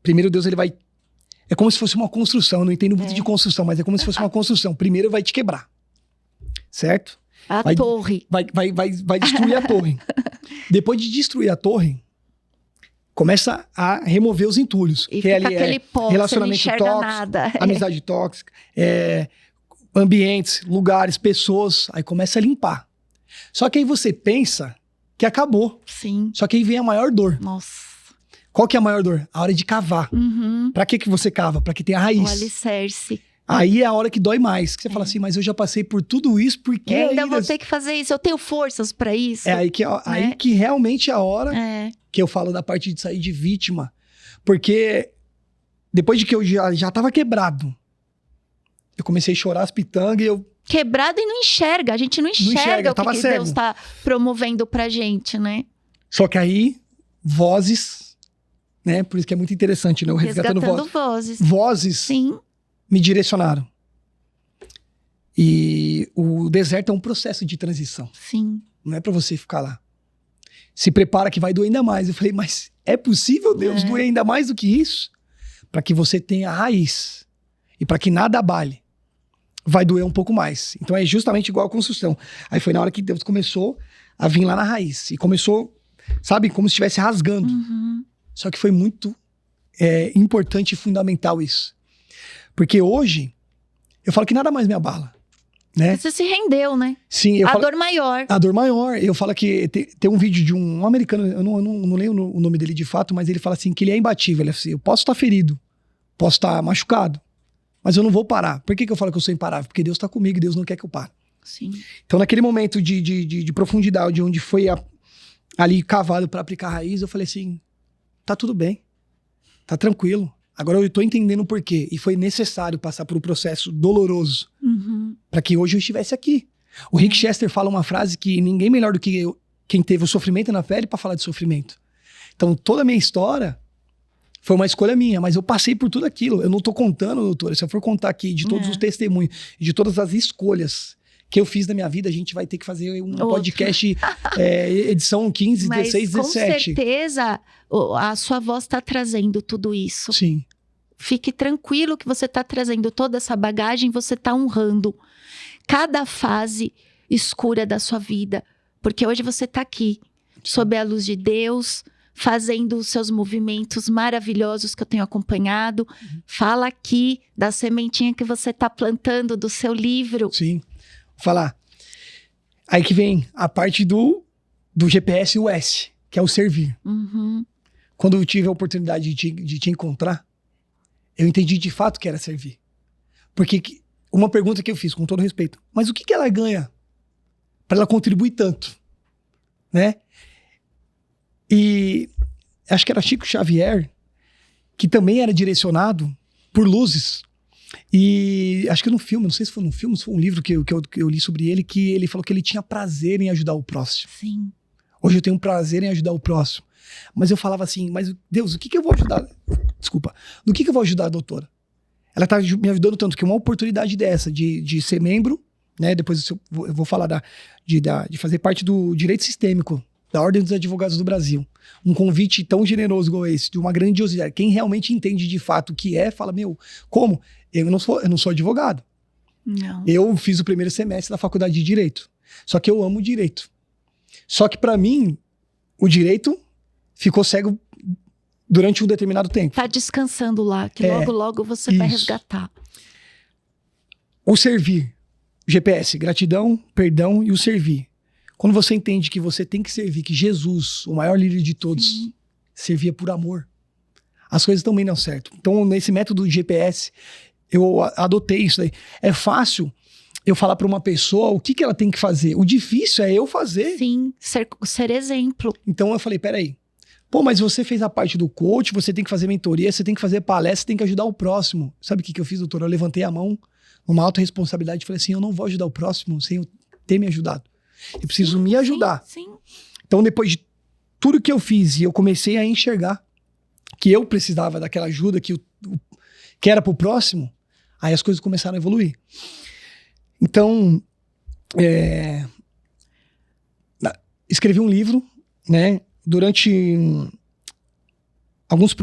Primeiro, Deus, ele vai... É como se fosse uma construção. Eu não entendo muito de construção, mas é como se fosse uma construção. Primeiro vai te quebrar. Certo? A torre. Vai destruir a torre. Depois de destruir a torre, começa a remover os entulhos. E fica aquele pó, relacionamento você não enxerga tóxico, nada. Amizade tóxica, ambientes, lugares, pessoas. Aí começa a limpar. Só que aí você pensa que acabou. Sim. Só que aí vem a maior dor. Nossa. Qual que é a maior dor? A hora de cavar. Uhum. Pra que você cava? Pra que tenha a raiz. O alicerce. Aí é a hora que dói mais. Que você fala assim, mas eu já passei por tudo isso, porque ainda vou ter que fazer isso. Eu tenho forças pra isso. Aí que realmente é a hora que eu falo da parte de sair de vítima. Porque depois de que eu já tava quebrado, eu comecei a chorar as pitangas e eu... Quebrado e não enxerga. A gente não enxerga o que Deus tá promovendo pra gente, né? Só que aí, vozes... Né? Por isso que é muito interessante, né? O Resgatando Vozes. Vozes Sim. Me direcionaram. E o deserto é um processo de transição. Sim. Não é pra você ficar lá. Se prepara que vai doer ainda mais. Eu falei, mas é possível, Deus, doer ainda mais do que isso? Para que você tenha a raiz. E para que nada abale. Vai doer um pouco mais. Então é justamente igual a construção. Aí foi na hora que Deus começou a vir lá na raiz. E começou, sabe, como se estivesse rasgando. Uhum. Só que foi muito importante e fundamental isso. Porque hoje, eu falo que nada mais me abala. Né? Você se rendeu, né? Sim. Dor maior. A dor maior. Eu falo que tem um vídeo de um americano, eu não lembro o nome dele de fato, mas ele fala assim, que ele é imbatível. Ele fala assim, eu posso estar ferido, posso estar machucado, mas eu não vou parar. Por que eu falo que eu sou imparável? Porque Deus está comigo e Deus não quer que eu pare. Sim. Então, naquele momento de profundidade, onde foi ali cavado para aplicar a raiz, eu falei assim, tá tudo bem, tá tranquilo. Agora eu tô entendendo o porquê. E foi necessário passar por um processo doloroso para que hoje eu estivesse aqui. O Rick Chester fala uma frase que ninguém melhor do que eu, quem teve o sofrimento na pele para falar de sofrimento. Então, toda a minha história foi uma escolha minha, mas eu passei por tudo aquilo. Eu não tô contando, doutora, se eu for contar aqui de todos os testemunhos, de todas as escolhas que eu fiz na minha vida, a gente vai ter que fazer um podcast edição 15, mas 16, 17. Com certeza, a sua voz está trazendo tudo isso. Sim. Fique tranquilo que você está trazendo toda essa bagagem, você está honrando cada fase escura da sua vida. Porque hoje você está aqui, sob a luz de Deus, fazendo os seus movimentos maravilhosos que eu tenho acompanhado. Fala aqui da sementinha que você está plantando do seu livro. Sim. Vou falar. Aí que vem a parte do GPS e o S, que é o servir. Quando eu tive a oportunidade de te encontrar, eu entendi de fato que era servir. Porque uma pergunta que eu fiz, com todo respeito, mas o que ela ganha para ela contribuir tanto? Né? E acho que era Chico Xavier, que também era direcionado por luzes. E acho que no filme, não sei se foi num filme, se foi um livro que eu li sobre ele, que ele falou que ele tinha prazer em ajudar o próximo. Sim. Hoje eu tenho prazer em ajudar o próximo. Mas eu falava assim, mas Deus, o que eu vou ajudar? Desculpa. No que eu vou ajudar a doutora? Ela tá me ajudando tanto que uma oportunidade dessa de ser membro, né? Depois eu vou falar de fazer parte do direito sistêmico da Ordem dos Advogados do Brasil. Um convite tão generoso igual esse, de uma grandiosidade. Quem realmente entende de fato o que fala, meu, como? Eu não sou advogado. Não. Eu fiz o primeiro semestre da faculdade de Direito. Só que eu amo o direito. Só que para mim, o direito ficou cego durante um determinado tempo. Tá descansando lá, que logo você vai resgatar. O servir. GPS, gratidão, perdão e o servir. Quando você entende que você tem que servir, que Jesus, o maior líder de todos, servia por amor, as coisas também dão certo. Então, nesse método do GPS, eu adotei isso daí. É fácil eu falar para uma pessoa o que ela tem que fazer. O difícil é eu fazer. Sim, ser exemplo. Então, eu falei, peraí. Pô, mas você fez a parte do coach, você tem que fazer mentoria, você tem que fazer palestra, você tem que ajudar o próximo. Sabe o que eu fiz, doutor? Eu levantei a mão numa autorresponsabilidade e falei assim, eu não vou ajudar o próximo sem eu ter me ajudado. Eu preciso me ajudar. Sim. Então, depois de tudo que eu fiz, e eu comecei a enxergar que eu precisava daquela ajuda que era pro próximo, aí as coisas começaram a evoluir. Então, escrevi um livro, né? Durante alguns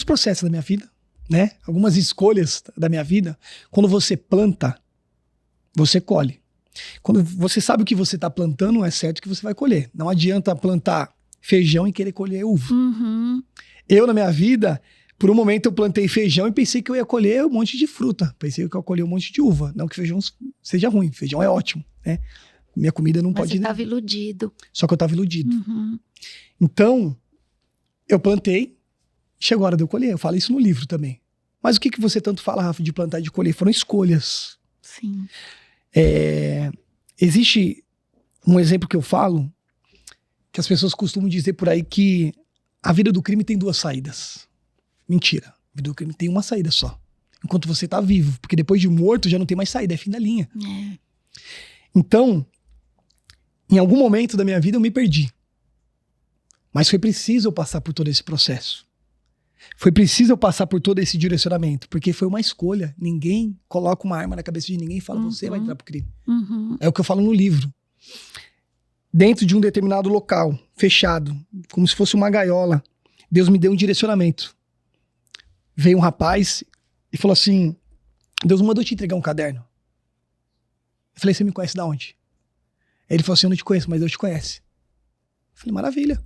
processos da minha vida, né? Algumas escolhas da minha vida. Quando você planta, você colhe. Quando você sabe o que você está plantando, é certo que você vai colher. Não adianta plantar feijão e querer colher uva. Eu, na minha vida, por um momento eu plantei feijão e pensei que eu ia colher um monte de fruta. Pensei que eu ia colher um monte de uva. Não que feijão seja ruim, feijão é ótimo, né? Minha comida não pode... Mas você estava iludido. Só que eu estava iludido. Então, eu plantei, chegou a hora de eu colher. Eu falo isso no livro também. Mas o que você tanto fala, Rafa, de plantar e de colher? Foram escolhas. Sim. Existe um exemplo que eu falo, que as pessoas costumam dizer por aí que a vida do crime tem 2 saídas. Mentira. A vida do crime tem uma saída só. Enquanto você tá vivo. Porque depois de morto já não tem mais saída, é fim da linha. Então, em algum momento da minha vida eu me perdi. Mas foi preciso eu passar por todo esse processo. Foi preciso eu passar por todo esse direcionamento. Porque foi uma escolha. Ninguém coloca uma arma na cabeça de ninguém e fala, você vai entrar pro crime. É o que eu falo no livro. Dentro de um determinado local, fechado, como se fosse uma gaiola, Deus me deu um direcionamento. Veio um rapaz e falou assim, Deus mandou te entregar um caderno. Eu falei, você me conhece de onde? Ele falou assim, eu não te conheço, mas Deus te conhece. Eu falei, maravilha.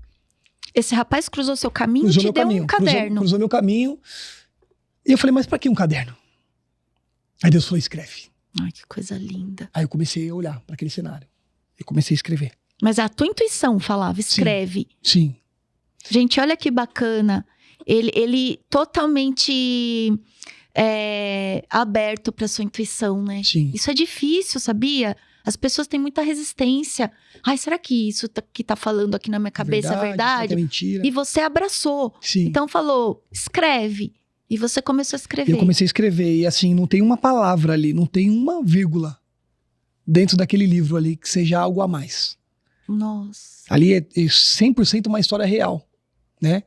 Esse rapaz cruzou seu caminho e te deu um caderno. Cruzou meu caminho. E eu falei, mas pra que um caderno? Aí Deus falou, escreve. Ai, que coisa linda. Aí eu comecei a olhar para aquele cenário. E comecei a escrever. Mas a tua intuição falava, escreve. Sim. Gente, olha que bacana. Ele totalmente aberto para sua intuição, né? Sim. Isso é difícil, sabia? As pessoas têm muita resistência. Ai, será que isso que tá falando aqui na minha cabeça é verdade? É mentira. E você abraçou. Sim. Então falou, escreve. E você começou a escrever. Eu comecei a escrever. E assim, não tem uma palavra ali, não tem uma vírgula dentro daquele livro ali, que seja algo a mais. Nossa. Ali é 100% uma história real, né?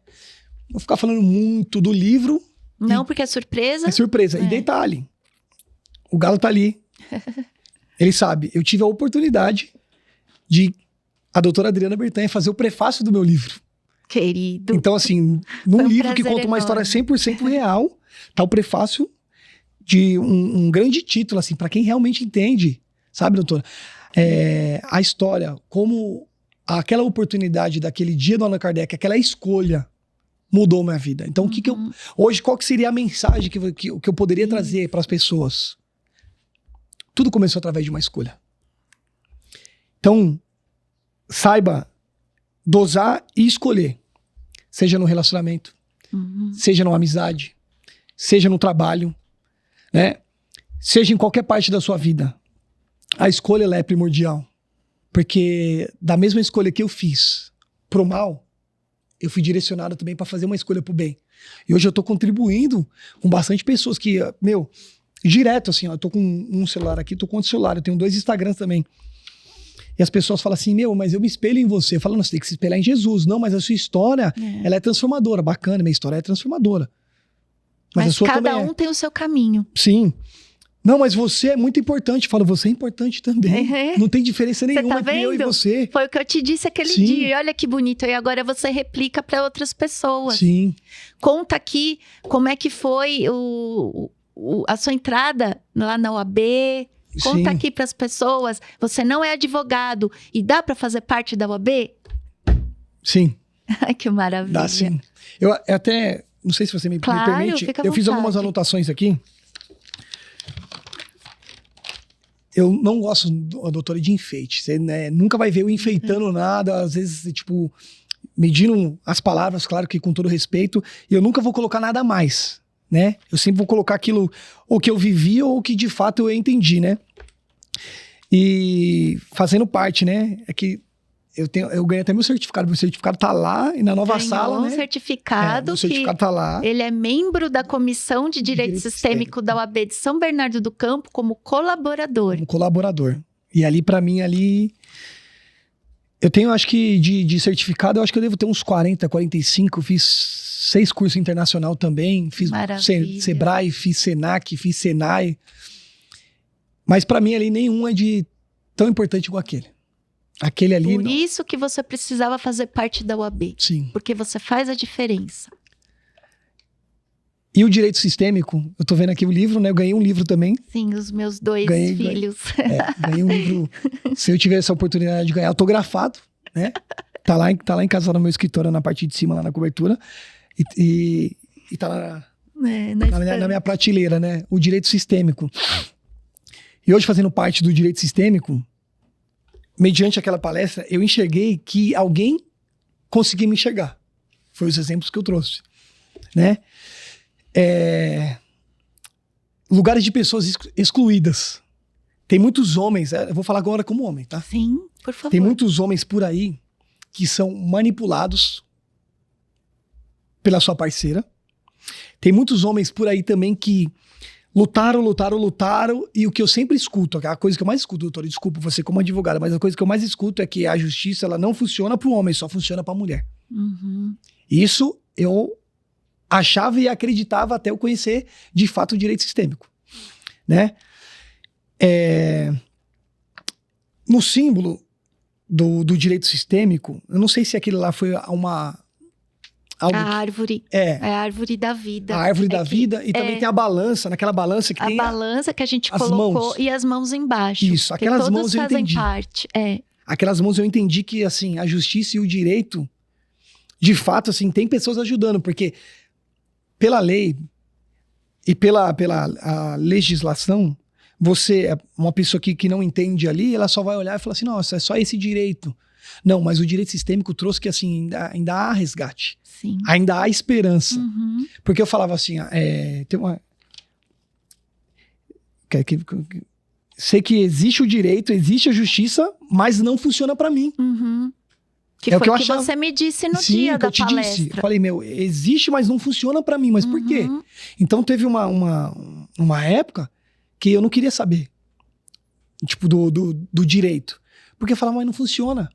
Vou ficar falando muito do livro. Não, porque é surpresa. É surpresa. E detalhe, o Galo tá ali. Ele sabe, eu tive a oportunidade de a doutora Adriana Bertanha fazer o prefácio do meu livro. Querido. Então, assim, num livro que conta uma história 100% real, tá o prefácio de um grande título, assim, para quem realmente entende, sabe, doutora? A história, como aquela oportunidade daquele dia do Allan Kardec, aquela escolha mudou minha vida. Então, hoje, qual que seria a mensagem que eu poderia trazer para as pessoas? Tudo começou através de uma escolha. Então, saiba dosar e escolher. Seja no relacionamento, seja numa amizade, seja no trabalho, né? Seja em qualquer parte da sua vida. A escolha, ela é primordial. Porque da mesma escolha que eu fiz pro mal, eu fui direcionado também para fazer uma escolha pro bem. E hoje eu tô contribuindo com bastante pessoas que, direto assim, ó, eu tô com um celular aqui, tô com outro celular, eu tenho 2 Instagrams também. E as pessoas falam assim, mas eu me espelho em você. Eu falo, não, você tem que se espelhar em Jesus. Não, mas a sua história, ela é transformadora. Bacana, minha história é transformadora. Mas a sua cada também um tem o seu caminho. Sim. Não, mas você é muito importante. Eu falo, você é importante também. Não tem diferença nenhuma entre eu e você. Foi o que eu te disse aquele dia. E olha que bonito. E agora você replica para outras pessoas. Sim. Conta aqui como é que foi a sua entrada lá na OAB. Conta aqui para as pessoas. Você não é advogado e dá para fazer parte da OAB? Sim. Ai, que maravilha. Dá sim. Eu até, não sei se você me permite, eu fiz algumas anotações aqui. Eu não gosto, doutora, de enfeite. Você nunca vai ver eu enfeitando nada, às vezes, tipo, medindo as palavras, claro que com todo respeito, e eu nunca vou colocar nada a mais. Né? Eu sempre vou colocar aquilo ou que eu vivi ou que de fato eu entendi, né? E fazendo parte, né? É que eu ganhei até meu certificado tá lá e na nova sala, né? Um certificado meu certificado tá lá. Ele é membro da Comissão de Direito Sistêmico da OAB de São Bernardo do Campo como colaborador. Como colaborador. E ali, pra mim, eu tenho, acho que, de certificado, eu acho que eu devo ter uns 40, 45. Fiz 6 cursos internacional também. Fiz Sebrae, fiz Senac, fiz Senai. Mas pra mim ali, nenhum é de tão importante igual aquele. Aquele ali... Por isso que você precisava fazer parte da OAB. Sim. Porque você faz a diferença. E o direito sistêmico, eu tô vendo aqui o livro, né? Eu ganhei um livro também. Sim, os meus 2 filhos. Ganhei um livro. Se eu tiver essa oportunidade de ganhar, autografado, né? Tá lá em casa, no meu escritório, na parte de cima, lá na cobertura. E tá na minha prateleira, né? O direito sistêmico. E hoje, fazendo parte do direito sistêmico, mediante aquela palestra, eu enxerguei que alguém conseguia me enxergar. Foi os exemplos que eu trouxe, né? Lugares de pessoas excluídas. Tem muitos homens, eu vou falar agora como homem, tá? Sim, por favor. Tem muitos homens por aí que são manipulados pela sua parceira. Tem muitos homens por aí também que lutaram, e o que eu sempre escuto, a coisa que eu mais escuto, doutora, desculpa você como advogada, mas a coisa que eu mais escuto é que a justiça, ela não funciona para o homem, só funciona para a mulher. Isso eu achava e acreditava até eu conhecer, de fato, o direito sistêmico, né? No símbolo do direito sistêmico, eu não sei se aquele lá foi a árvore. É a árvore da vida. A árvore da vida. E também tem a balança, naquela balança que tem... A balança que a gente colocou mãos. E as mãos embaixo. Isso, aquelas mãos eu entendi. Parte. Aquelas mãos eu entendi que, assim, a justiça e o direito, de fato, assim, tem pessoas ajudando, porque pela lei e pela a legislação, você, uma pessoa que não entende ali, ela só vai olhar e falar assim, nossa, é só esse direito. Não, mas o direito sistêmico trouxe que, assim, ainda há resgate. Sim. Ainda há esperança. Porque eu falava assim, tem uma... Sei que existe o direito, existe a justiça, mas não funciona pra mim. Que foi o que você me disse no dia da palestra. Disse. Eu falei, existe, mas não funciona pra mim. Mas por quê? Então teve uma época que eu não queria saber. tipo, do direito. Porque eu falava, mas não funciona.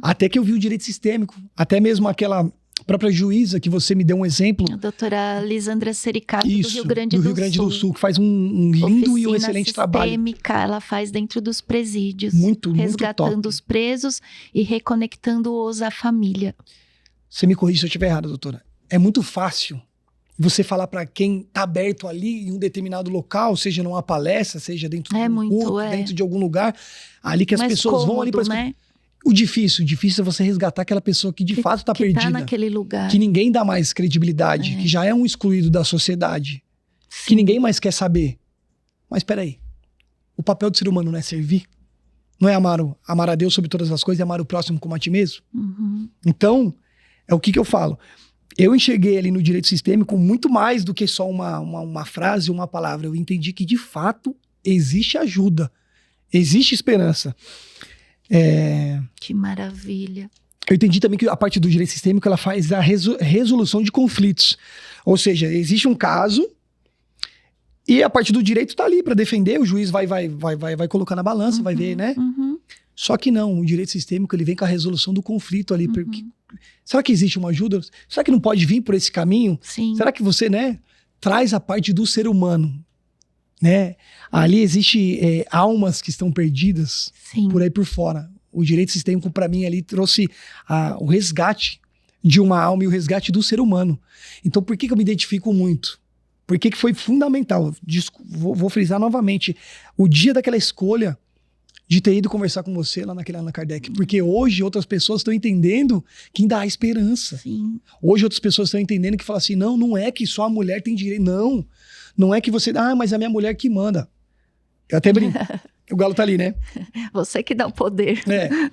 Até que eu vi o direito sistêmico. Até mesmo aquela própria juíza que você me deu um exemplo. A doutora Lisandra Sericato, Isso, do Rio Grande do Sul, que faz um lindo Oficina e um excelente trabalho. sistêmica, ela faz dentro dos presídios. Muito resgatando top. os presos e reconectando-os à família. Você me corrige se eu estiver errado, doutora. É muito fácil você falar para quem está aberto ali em um determinado local, seja numa palestra, seja dentro de um culto, dentro de algum lugar, ali que as pessoas vão ali para né? O difícil é você resgatar aquela pessoa que de fato está perdida. Tá naquele lugar. Que ninguém dá mais credibilidade, que já é um excluído da sociedade, que ninguém mais quer saber. Mas peraí, o papel do ser humano não é servir? Não é amar a Deus sobre todas as coisas e amar o próximo como a ti mesmo? Então, é o que eu falo. Eu enxerguei ali no direito sistêmico muito mais do que só uma frase, uma palavra. Eu entendi que, de fato, existe ajuda, existe esperança. Que maravilha. Eu entendi também que a parte do direito sistêmico ela faz a resolução de conflitos. Ou seja, existe um caso e a parte do direito está ali para defender, o juiz vai colocar na balança, vai ver, né? Só que não, o direito sistêmico ele vem com a resolução do conflito ali. Porque, será que existe uma ajuda? Será que não pode vir por esse caminho? Sim. Será que você, né, traz a parte do ser humano? Né? Ali existe almas que estão perdidas por aí por fora. O direito sistêmico, para mim, ali trouxe o resgate de uma alma e o resgate do ser humano. Então, por que eu me identifico muito? Por que foi fundamental? Vou frisar novamente. O dia daquela escolha de ter ido conversar com você lá naquele Allan Kardec. Porque hoje outras pessoas estão entendendo que ainda há esperança. Sim. Hoje outras pessoas estão entendendo que falam assim, não é que só a mulher tem direito. Não é que você... mas é a minha mulher que manda. Eu até brinco. O galo tá ali, né? Você que dá o poder.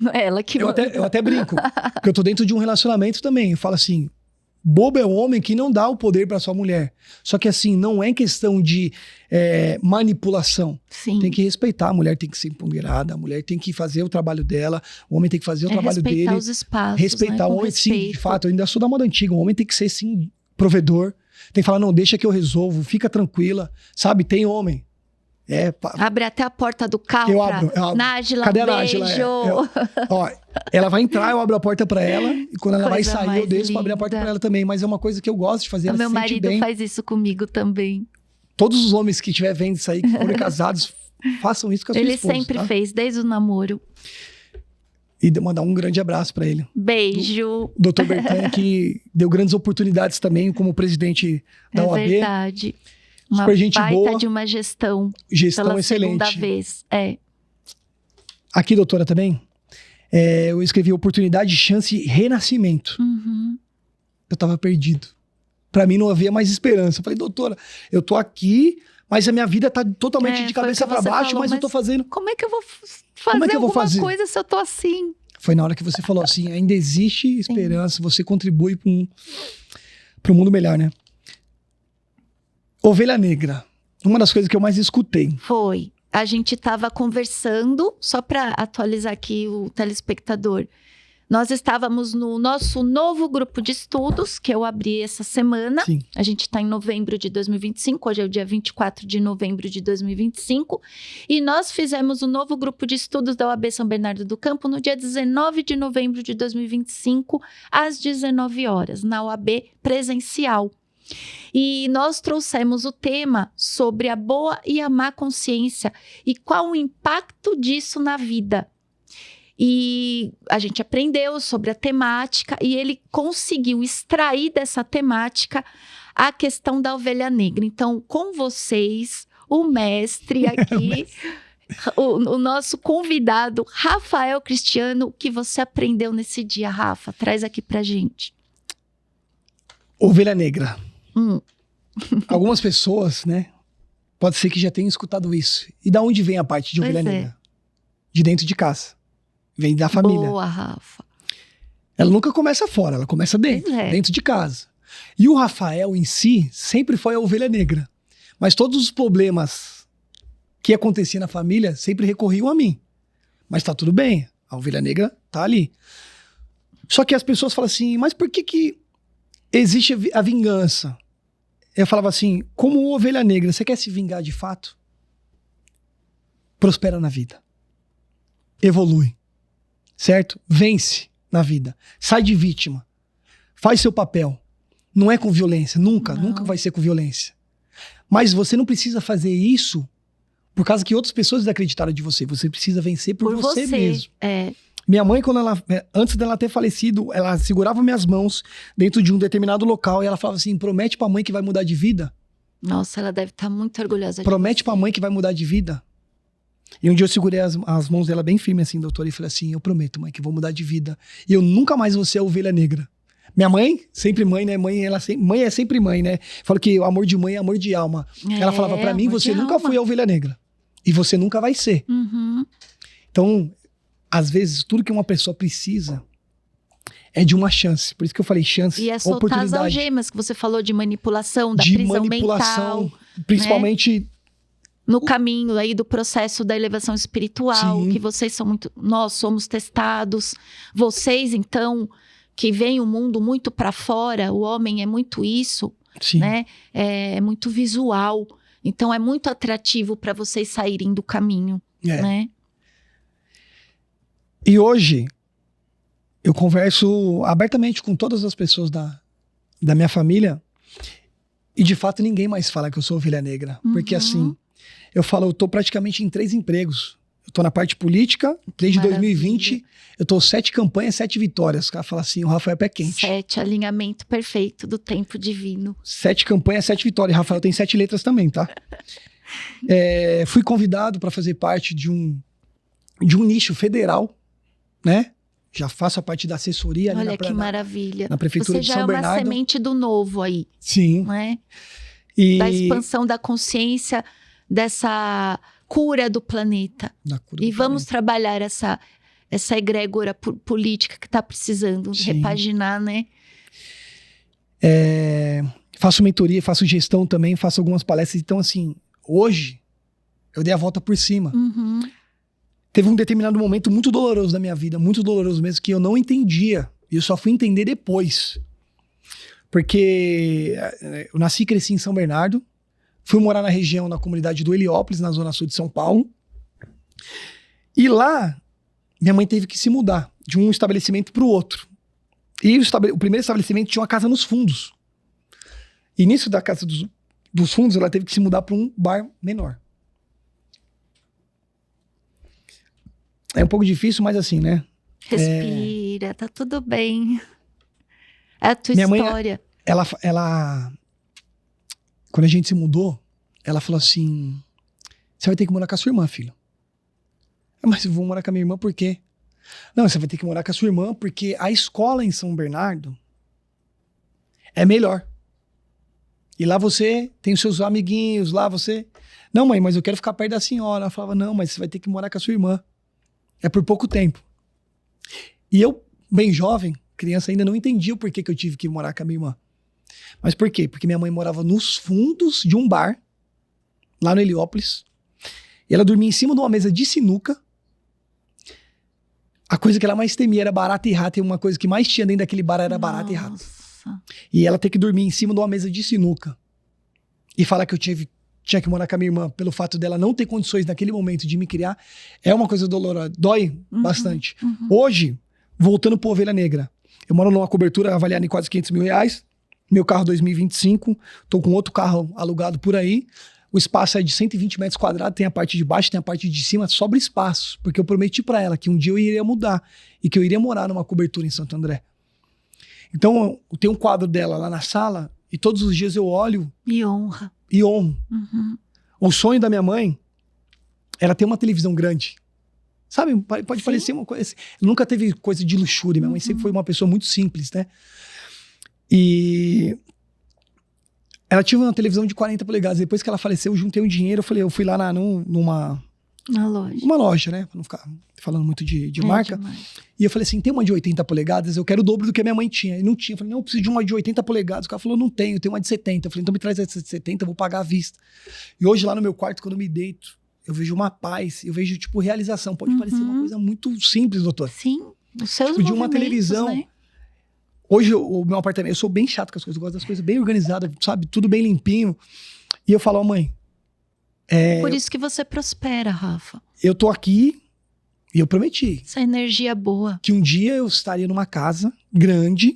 Não é ela que manda. Eu até brinco. Porque eu tô dentro de um relacionamento também. Eu falo assim, bobo é o homem que não dá o poder pra sua mulher. Só que assim, não é questão de manipulação. Sim. Tem que respeitar. A mulher tem que ser empoderada. A mulher tem que fazer o trabalho dela. O homem tem que fazer o trabalho dele. Respeitar os espaços. Respeitar. Né? O homem, sim, de fato. Eu ainda sou da moda antiga. O homem tem que ser, sim, provedor. Tem que falar, não, deixa que eu resolvo. Fica tranquila. Sabe? Tem homem. Abre até a porta do carro eu abro. Nájila, cadê a beijo. Nájila? Ela vai entrar, eu abro a porta pra ela. E quando ela vai sair, eu desço pra abrir a porta pra ela também. Mas é uma coisa que eu gosto de fazer. O meu marido faz isso comigo também. Todos os homens que estiver vendo isso aí, que forem casados, façam isso com a sua esposa. Ele sempre fez, desde o namoro. E mandar um grande abraço pra ele. Beijo. Dr. Bertanha, que deu grandes oportunidades também como presidente da OAB. É verdade. Uma super gente baita boa. De uma gestão. Gestão pela excelente. Segunda vez. Aqui, doutora, também, eu escrevi oportunidade, chance e renascimento. Eu tava perdido. Pra mim não havia mais esperança. Eu falei, doutora, eu tô aqui, mas a minha vida tá totalmente de cabeça pra baixo, falou, mas eu tô fazendo... Como é que eu vou fazer alguma coisa se eu tô assim? Foi na hora que você falou assim, ainda existe esperança, você contribui para um mundo melhor, né? Ovelha Negra, uma das coisas que eu mais escutei. Foi. A gente estava conversando, só para atualizar aqui o telespectador. Nós estávamos no nosso novo grupo de estudos, que eu abri essa semana. Sim. A gente está em novembro de 2025, hoje é o dia 24 de novembro de 2025. E nós fizemos o novo grupo de estudos da OAB São Bernardo do Campo no dia 19 de novembro de 2025, às 19 horas, na OAB presencial. E nós trouxemos o tema sobre a boa e a má consciência e qual o impacto disso na vida. E a gente aprendeu sobre a temática e ele conseguiu extrair dessa temática a questão da ovelha negra. Então, com vocês, o mestre aqui, o nosso convidado, Rafael Cristiano, o que você aprendeu nesse dia, Rafa? Traz aqui pra gente. Ovelha Negra. Algumas pessoas, né? Pode ser que já tenham escutado isso. E da onde vem a parte de ovelha negra? De dentro de casa. Vem da família. Boa, Rafa. Ela nunca começa fora, ela começa dentro de casa. E o Rafael em si sempre foi a ovelha negra. Mas todos os problemas que aconteciam na família sempre recorriam a mim. Mas tá tudo bem, a ovelha negra tá ali. Só que as pessoas falam assim, mas por que existe a vingança? Eu falava assim, como ovelha negra, você quer se vingar de fato? Prospera na vida. evolui, certo? Vence na vida, sai de vítima, faz seu papel. Não é com violência, nunca vai ser com violência. Mas você não precisa fazer isso por causa que outras pessoas acreditaram de você. Você precisa vencer por você mesmo. Minha mãe, antes dela ter falecido, ela segurava minhas mãos dentro de um determinado local e ela falava assim, promete pra mãe que vai mudar de vida. Nossa, ela deve estar muito orgulhosa de Promete pra mãe que vai mudar de vida. E um dia eu segurei as mãos dela bem firme assim, doutora, e falei assim, eu prometo, mãe, que vou mudar de vida. E eu nunca mais vou ser a ovelha negra. Minha mãe, sempre mãe, né? Mãe é sempre mãe, né? Fala que o amor de mãe é amor de alma. Ela falava pra mim, você nunca foi a ovelha negra. E você nunca vai ser. Uhum. Então, às vezes, tudo que uma pessoa precisa é de uma chance. Por isso que eu falei chance, e é soltar oportunidade. as algemas que você falou de manipulação, da de prisão manipulação, mental. principalmente... No caminho aí do processo da elevação espiritual, Sim. que vocês são muito... Nós somos testados. Vocês, então, que veem o mundo muito para fora, o homem é muito isso, Sim. né? É muito visual. Então, é muito atrativo para vocês saírem do caminho, né? E hoje, eu converso abertamente com todas as pessoas da minha família e, de fato, ninguém mais fala que eu sou ovelha negra. Porque, assim, eu falo, eu tô praticamente em 3 empregos. Eu tô na parte política, desde 2020, eu tô 7 campanhas, 7 vitórias. O cara fala assim, o Rafael é pé quente. 7, alinhamento perfeito do tempo divino. 7 campanhas, 7 vitórias. Rafael tem 7 letras também, tá? Fui convidado para fazer parte de um nicho federal, né? Já faço a parte da assessoria ali. Olha que maravilha. Na prefeitura de São Bernardo. Você já é uma semente do novo aí. Sim. Né? Da expansão da consciência, dessa cura do planeta. E vamos trabalhar essa egrégora política que está precisando repaginar, né? Faço mentoria, faço gestão também, faço algumas palestras. Então, assim, hoje eu dei a volta por cima. Uhum. Teve um determinado momento muito doloroso da minha vida, muito doloroso mesmo, que eu não entendia. E eu só fui entender depois. Porque eu nasci e cresci em São Bernardo. Fui morar na região, na comunidade do Heliópolis, na zona sul de São Paulo. E lá, minha mãe teve que se mudar de um estabelecimento para o outro. E o primeiro estabelecimento tinha uma casa nos fundos. E nisso da casa dos fundos, ela teve que se mudar para um bar menor. É um pouco difícil, mas assim, né? Respira, tá tudo bem. É a tua minha história. Mãe, ela... Quando a gente se mudou, ela falou assim, você vai ter que morar com a sua irmã, filho. Mas eu vou morar com a minha irmã por quê? Não, você vai ter que morar com a sua irmã porque a escola em São Bernardo é melhor. E lá você tem os seus amiguinhos, lá você... Não, mãe, mas eu quero ficar perto da senhora. Ela falava, não, mas você vai ter que morar com a sua irmã. É por pouco tempo. E eu, bem jovem, criança, ainda não entendia o porquê que eu tive que morar com a minha irmã. Mas por quê? Porque minha mãe morava nos fundos de um bar, lá no Heliópolis. E ela dormia em cima de uma mesa de sinuca. A coisa que ela mais temia era barata e rato. E uma coisa que mais tinha dentro daquele bar era barata e rato. E ela ter que dormir em cima de uma mesa de sinuca. E falar que eu tinha que morar com a minha irmã pelo fato dela não ter condições naquele momento de me criar, é uma coisa dolorosa. Dói bastante. Hoje, voltando pro Ovelha Negra, eu moro numa cobertura avaliada em quase R$500 mil. Meu carro 2025, tô com outro carro alugado por aí. O espaço é de 120 metros quadrados, tem a parte de baixo, tem a parte de cima, sobra espaço. Porque eu prometi pra ela que um dia eu iria mudar e que eu iria morar numa cobertura em Santo André. Então, eu tenho um quadro dela lá na sala e todos os dias eu olho... E honra. E honro. O sonho da minha mãe era ter uma televisão grande. Sabe, pode parecer uma coisa... Nunca teve coisa de luxúria. Minha mãe sempre foi uma pessoa muito simples, né? E ela tinha uma televisão de 40 polegadas. Depois que ela faleceu, eu juntei um dinheiro. Eu fui lá numa loja, né? Pra não ficar falando muito de marca. Demais. E eu falei assim, tem uma de 80 polegadas? Eu quero o dobro do que a minha mãe tinha. E não tinha. Eu falei, não, eu preciso de uma de 80 polegadas. O cara falou, não tenho, eu tenho uma de 70. Eu falei, então me traz essa de 70, eu vou pagar à vista. E hoje lá no meu quarto, quando eu me deito, eu vejo uma paz, eu vejo, tipo, realização. Pode parecer uma coisa muito simples, doutor. Sim, os seus tipo, de uma televisão... Né? Hoje, o meu apartamento, eu sou bem chato com as coisas, eu gosto das coisas bem organizadas, sabe? Tudo bem limpinho. E eu falo, mãe... Por isso que você prospera, Rafa. Eu tô aqui E eu prometi. Essa energia boa. Que um dia eu estaria numa casa grande.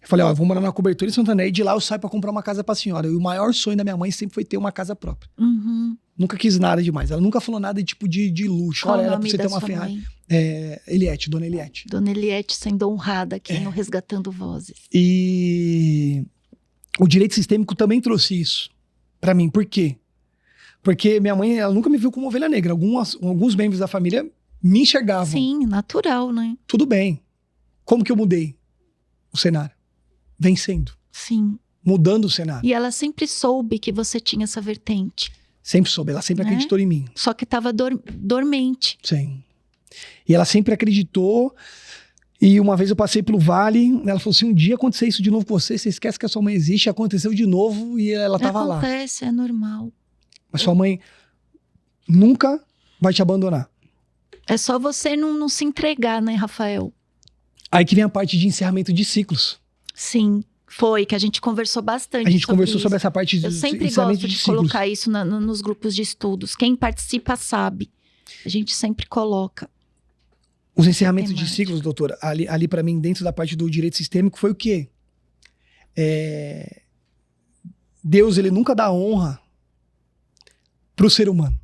Eu falei, ó, eu vou morar na cobertura em Santander e de lá eu saio pra comprar uma casa pra senhora. E o maior sonho da minha mãe sempre foi ter uma casa própria. Uhum. Nunca quis nada demais. Ela nunca falou nada tipo de luxo. Qual Olha, o era pra nome você da ter uma sua Ferrari. mãe? Eliette, Dona Eliette. Dona Eliette sendo honrada aqui no Resgatando Vozes. E o direito sistêmico também trouxe isso pra mim. Por quê? Porque minha mãe, ela nunca me viu como ovelha negra. Alguns membros da família me enxergavam. Sim, natural, né? Tudo bem. Como que eu mudei o cenário? Vencendo. Sim. Mudando o cenário. E ela sempre soube que você tinha essa vertente. Sempre soube. Ela sempre acreditou em mim. Só que estava dormente. Sim. E ela sempre acreditou. E uma vez eu passei pelo vale, ela falou assim, um dia acontecer isso de novo com você, você esquece que a sua mãe existe, aconteceu de novo e ela tava lá. Acontece, é normal. Mas sua mãe nunca vai te abandonar. É só você não se entregar, né, Rafael? Aí que vem a parte de encerramento de ciclos. Sim, foi, que a gente conversou bastante. A gente conversou sobre essa parte de Eu sempre encerramento gosto de ciclos. colocar isso nos grupos de estudos. Quem participa sabe. A gente sempre coloca. Os encerramentos de temática. ciclos, doutora, ali para mim, dentro da parte do direito sistêmico, foi o quê? Deus, ele nunca dá honra pro ser humano,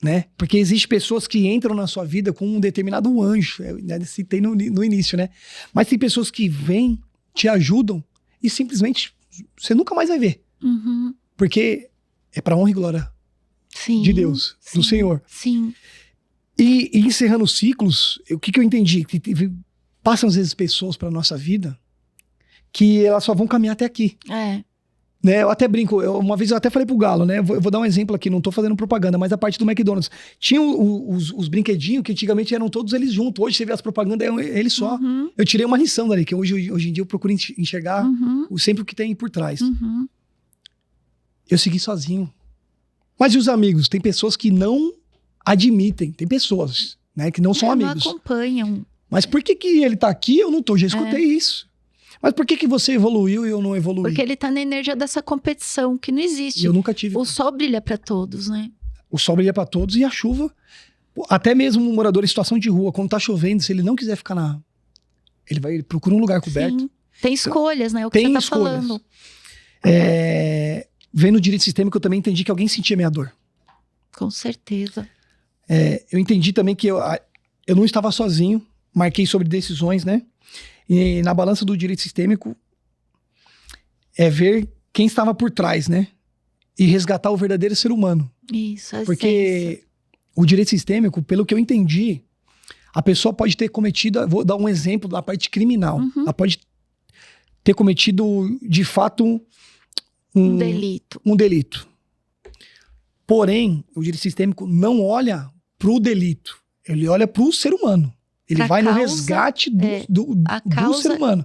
né? Porque existem pessoas que entram na sua vida com um determinado anjo, né? Citei no início, né? Mas tem pessoas que vêm, te ajudam e simplesmente você nunca mais vai ver. Uhum. Porque é pra honra e glória Sim, de Deus, do Senhor. Sim. E encerrando os ciclos, o que eu entendi? Que passam às vezes pessoas pra nossa vida que elas só vão caminhar até aqui. Né, eu até brinco, uma vez eu até falei pro Galo, né? Eu vou dar um exemplo aqui, não tô fazendo propaganda, mas a parte do McDonald's. Tinha os brinquedinhos que antigamente eram todos eles juntos. Hoje você vê as propagandas, é ele só. Uhum. Eu tirei uma lição dali, que hoje em dia eu procuro enxergar sempre o que tem por trás. Uhum. Eu segui sozinho. Mas e os amigos? Tem pessoas que não admitem. Tem pessoas, né, que não são amigos. Não acompanham. Mas por que ele tá aqui e eu não tô? Já escutei isso. Mas por que você evoluiu e eu não evoluí? Porque ele tá na energia dessa competição que não existe. E eu nunca tive. O sol brilha pra todos, né? O sol brilha pra todos e a chuva. Até mesmo um morador em situação de rua, quando tá chovendo, se ele não quiser ficar ele procura um lugar coberto. Sim. Tem escolhas, né? O que Tem você tá escolhas. falando. Vendo o direito sistêmico, eu também entendi que alguém sentia minha dor. Com certeza. Eu entendi também que eu não estava sozinho. Marquei sobre decisões, né? E na balança do direito sistêmico é ver quem estava por trás, né? E resgatar o verdadeiro ser humano. Isso, a Porque essência. o direito sistêmico, pelo que eu entendi, a pessoa pode ter cometido, vou dar um exemplo da parte criminal. Ela pode ter cometido, de fato, Um delito. um delito. Porém, o direito sistêmico não olha pro delito. Ele olha pro ser humano. Ele vai no resgate do ser humano.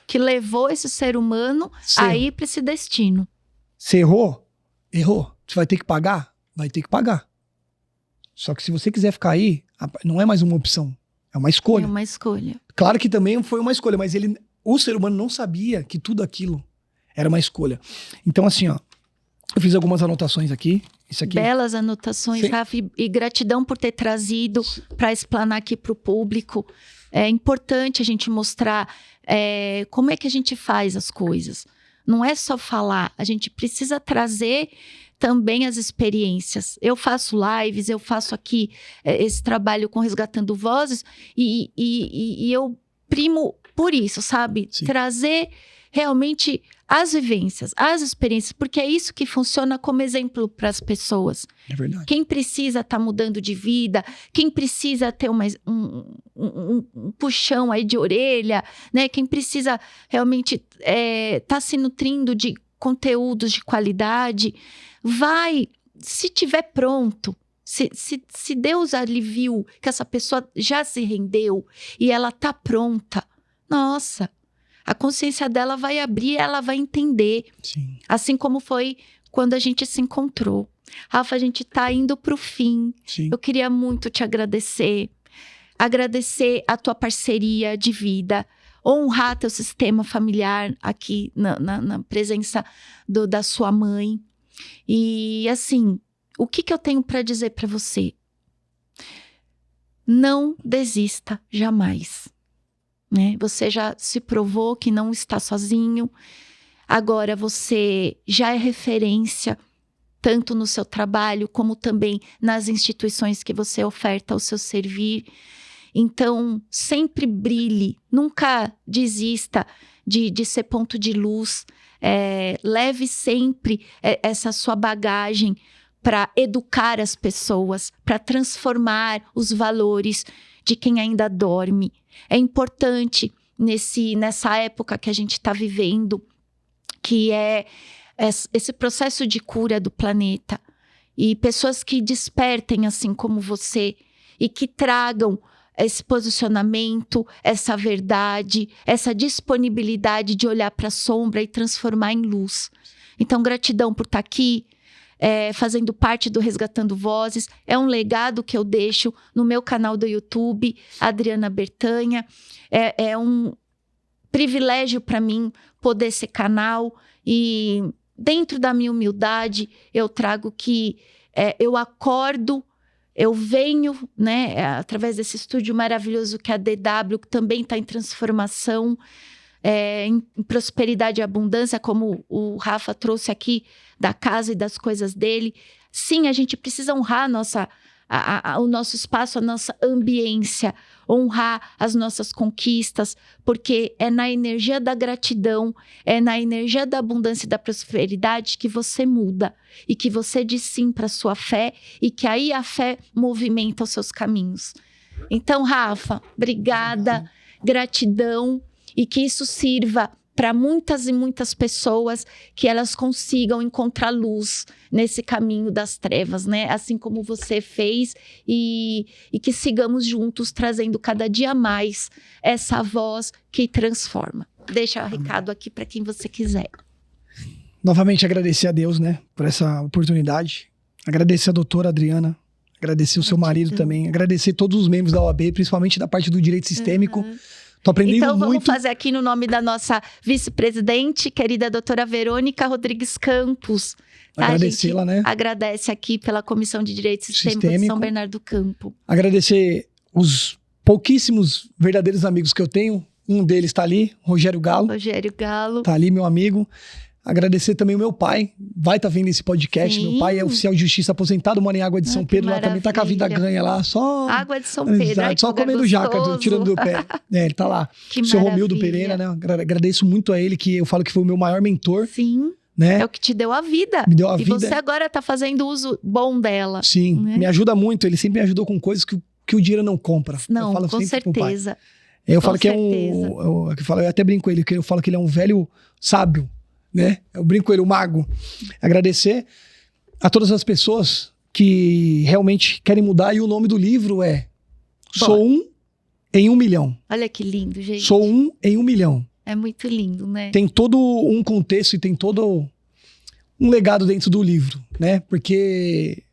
Que levou esse ser humano a ir para esse destino. Você errou? Errou. Você vai ter que pagar? Vai ter que pagar. Só que se você quiser ficar aí, não é mais uma opção. É uma escolha. É uma escolha. Claro que também foi uma escolha, mas o ser humano não sabia que tudo aquilo era uma escolha. Então, assim, ó, eu fiz algumas anotações aqui. Isso aqui. Belas anotações, Sim. Rafa, e gratidão por ter trazido para explanar aqui para o público. É importante a gente mostrar como é que a gente faz as coisas. Não é só falar, a gente precisa trazer também as experiências. Eu faço lives, eu faço aqui esse trabalho com Resgatando Vozes e eu primo por isso, sabe? Sim. Trazer realmente as vivências, as experiências, porque é isso que funciona como exemplo para as pessoas. É verdade. Quem precisa estar mudando de vida, quem precisa ter um puxão aí de orelha, né? Quem precisa realmente estar se nutrindo de conteúdos de qualidade, vai, se tiver pronto, se Deus aliviu que essa pessoa já se rendeu e ela tá pronta, nossa, a consciência dela vai abrir, ela vai entender. Sim. Assim como foi quando a gente se encontrou. Rafa, a gente tá indo pro fim. Sim. Eu queria muito te agradecer. Agradecer a tua parceria de vida. Honrar teu sistema familiar aqui na presença da sua mãe. E assim, o que eu tenho para dizer para você? não desista jamais. Né? Você já se provou que não está sozinho. Agora você já é referência, tanto no seu trabalho, como também nas instituições que você oferta o seu servir. Então, sempre brilhe, nunca desista de ser ponto de luz. Leve sempre essa sua bagagem para educar as pessoas, para transformar os valores de quem ainda dorme. É importante nessa época que a gente está vivendo, que é esse processo de cura do planeta. E pessoas que despertem assim como você e que tragam esse posicionamento, essa verdade, essa disponibilidade de olhar para a sombra e transformar em luz. Então, gratidão por estar aqui, fazendo parte do Resgatando Vozes. É um legado que eu deixo no meu canal do YouTube, Adriana Bertanha. É um privilégio para mim poder ser canal e, dentro da minha humildade, eu trago que eu acordo, eu venho, né, através desse estúdio maravilhoso que é a DW, que também está em transformação, em prosperidade e abundância, como o Rafa trouxe aqui da casa e das coisas dele. Sim, a gente precisa honrar o nosso espaço, a nossa ambiência, honrar as nossas conquistas, porque é na energia da gratidão, é na energia da abundância e da prosperidade que você muda e que você diz sim para a sua fé e que aí a fé movimenta os seus caminhos. Então, Rafa, obrigada, gratidão, e que isso sirva para muitas e muitas pessoas, que elas consigam encontrar luz nesse caminho das trevas, né? Assim como você fez, e que sigamos juntos trazendo cada dia mais essa voz que transforma. Deixa o recado aqui para quem você quiser. Novamente agradecer a Deus, né, por essa oportunidade. Agradecer a doutora Adriana, agradecer o seu marido também, agradecer todos os membros da OAB, principalmente da parte do direito sistêmico. Tô aprendendo então vamos muito. Fazer aqui no nome da nossa vice-presidente, querida doutora Verônica Rodrigues Campos. Tá? Agradecê-la, né? Agradece aqui pela Comissão de Direito Sistêmico de São Bernardo do Campo. Agradecer os pouquíssimos verdadeiros amigos que eu tenho. Um deles está ali, Rogério Galo. Rogério Galo. Tá ali, meu amigo. Agradecer também o meu pai, vai estar vendo esse podcast. Sim. Meu pai é oficial de justiça aposentado, mora em Água de São Pedro, lá também tá com a vida ganha lá, só... Água de São Pedro. Exato, só comendo jaca, tirando do pé. Ele tá lá. Que o seu Romildo Pereira, né? Agradeço muito a ele, que eu falo que foi o meu maior mentor. Sim. Né? É o que te deu a vida. Me deu a vida. E você agora tá fazendo uso bom dela. Sim, né? Me ajuda muito. Ele sempre me ajudou com coisas que o dinheiro não compra. Não, eu falo com certeza. Eu falo que eu até brinco com ele, que eu falo que ele é um velho sábio, né? Eu brinco com ele, o mago. Agradecer a todas as pessoas que realmente querem mudar, e o nome do livro é Sou Um em 1 Milhão. Olha que lindo, gente. Sou Um em 1 Milhão. É muito lindo, né? Tem todo um contexto e tem todo um legado dentro do livro, né? Porque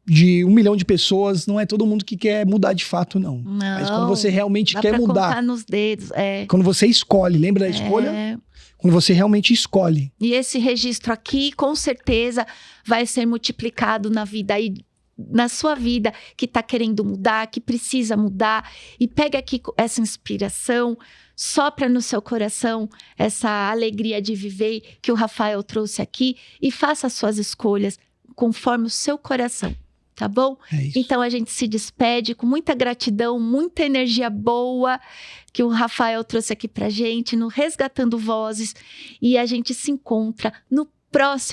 de 1 milhão de pessoas, não é todo mundo que quer mudar de fato, não. Mas quando você realmente quer mudar... contar nos dedos, Quando você escolhe, lembra da escolha? Quando você realmente escolhe. E esse registro aqui, com certeza, vai ser multiplicado na vida aí, na sua vida, que está querendo mudar, que precisa mudar. E pega aqui essa inspiração, sopra no seu coração essa alegria de viver que o Rafael trouxe aqui, e faça as suas escolhas conforme o seu coração. Tá bom? É isso. Então a gente se despede com muita gratidão, muita energia boa que o Rafael trouxe aqui pra gente no Resgatando Vozes, e a gente se encontra no próximo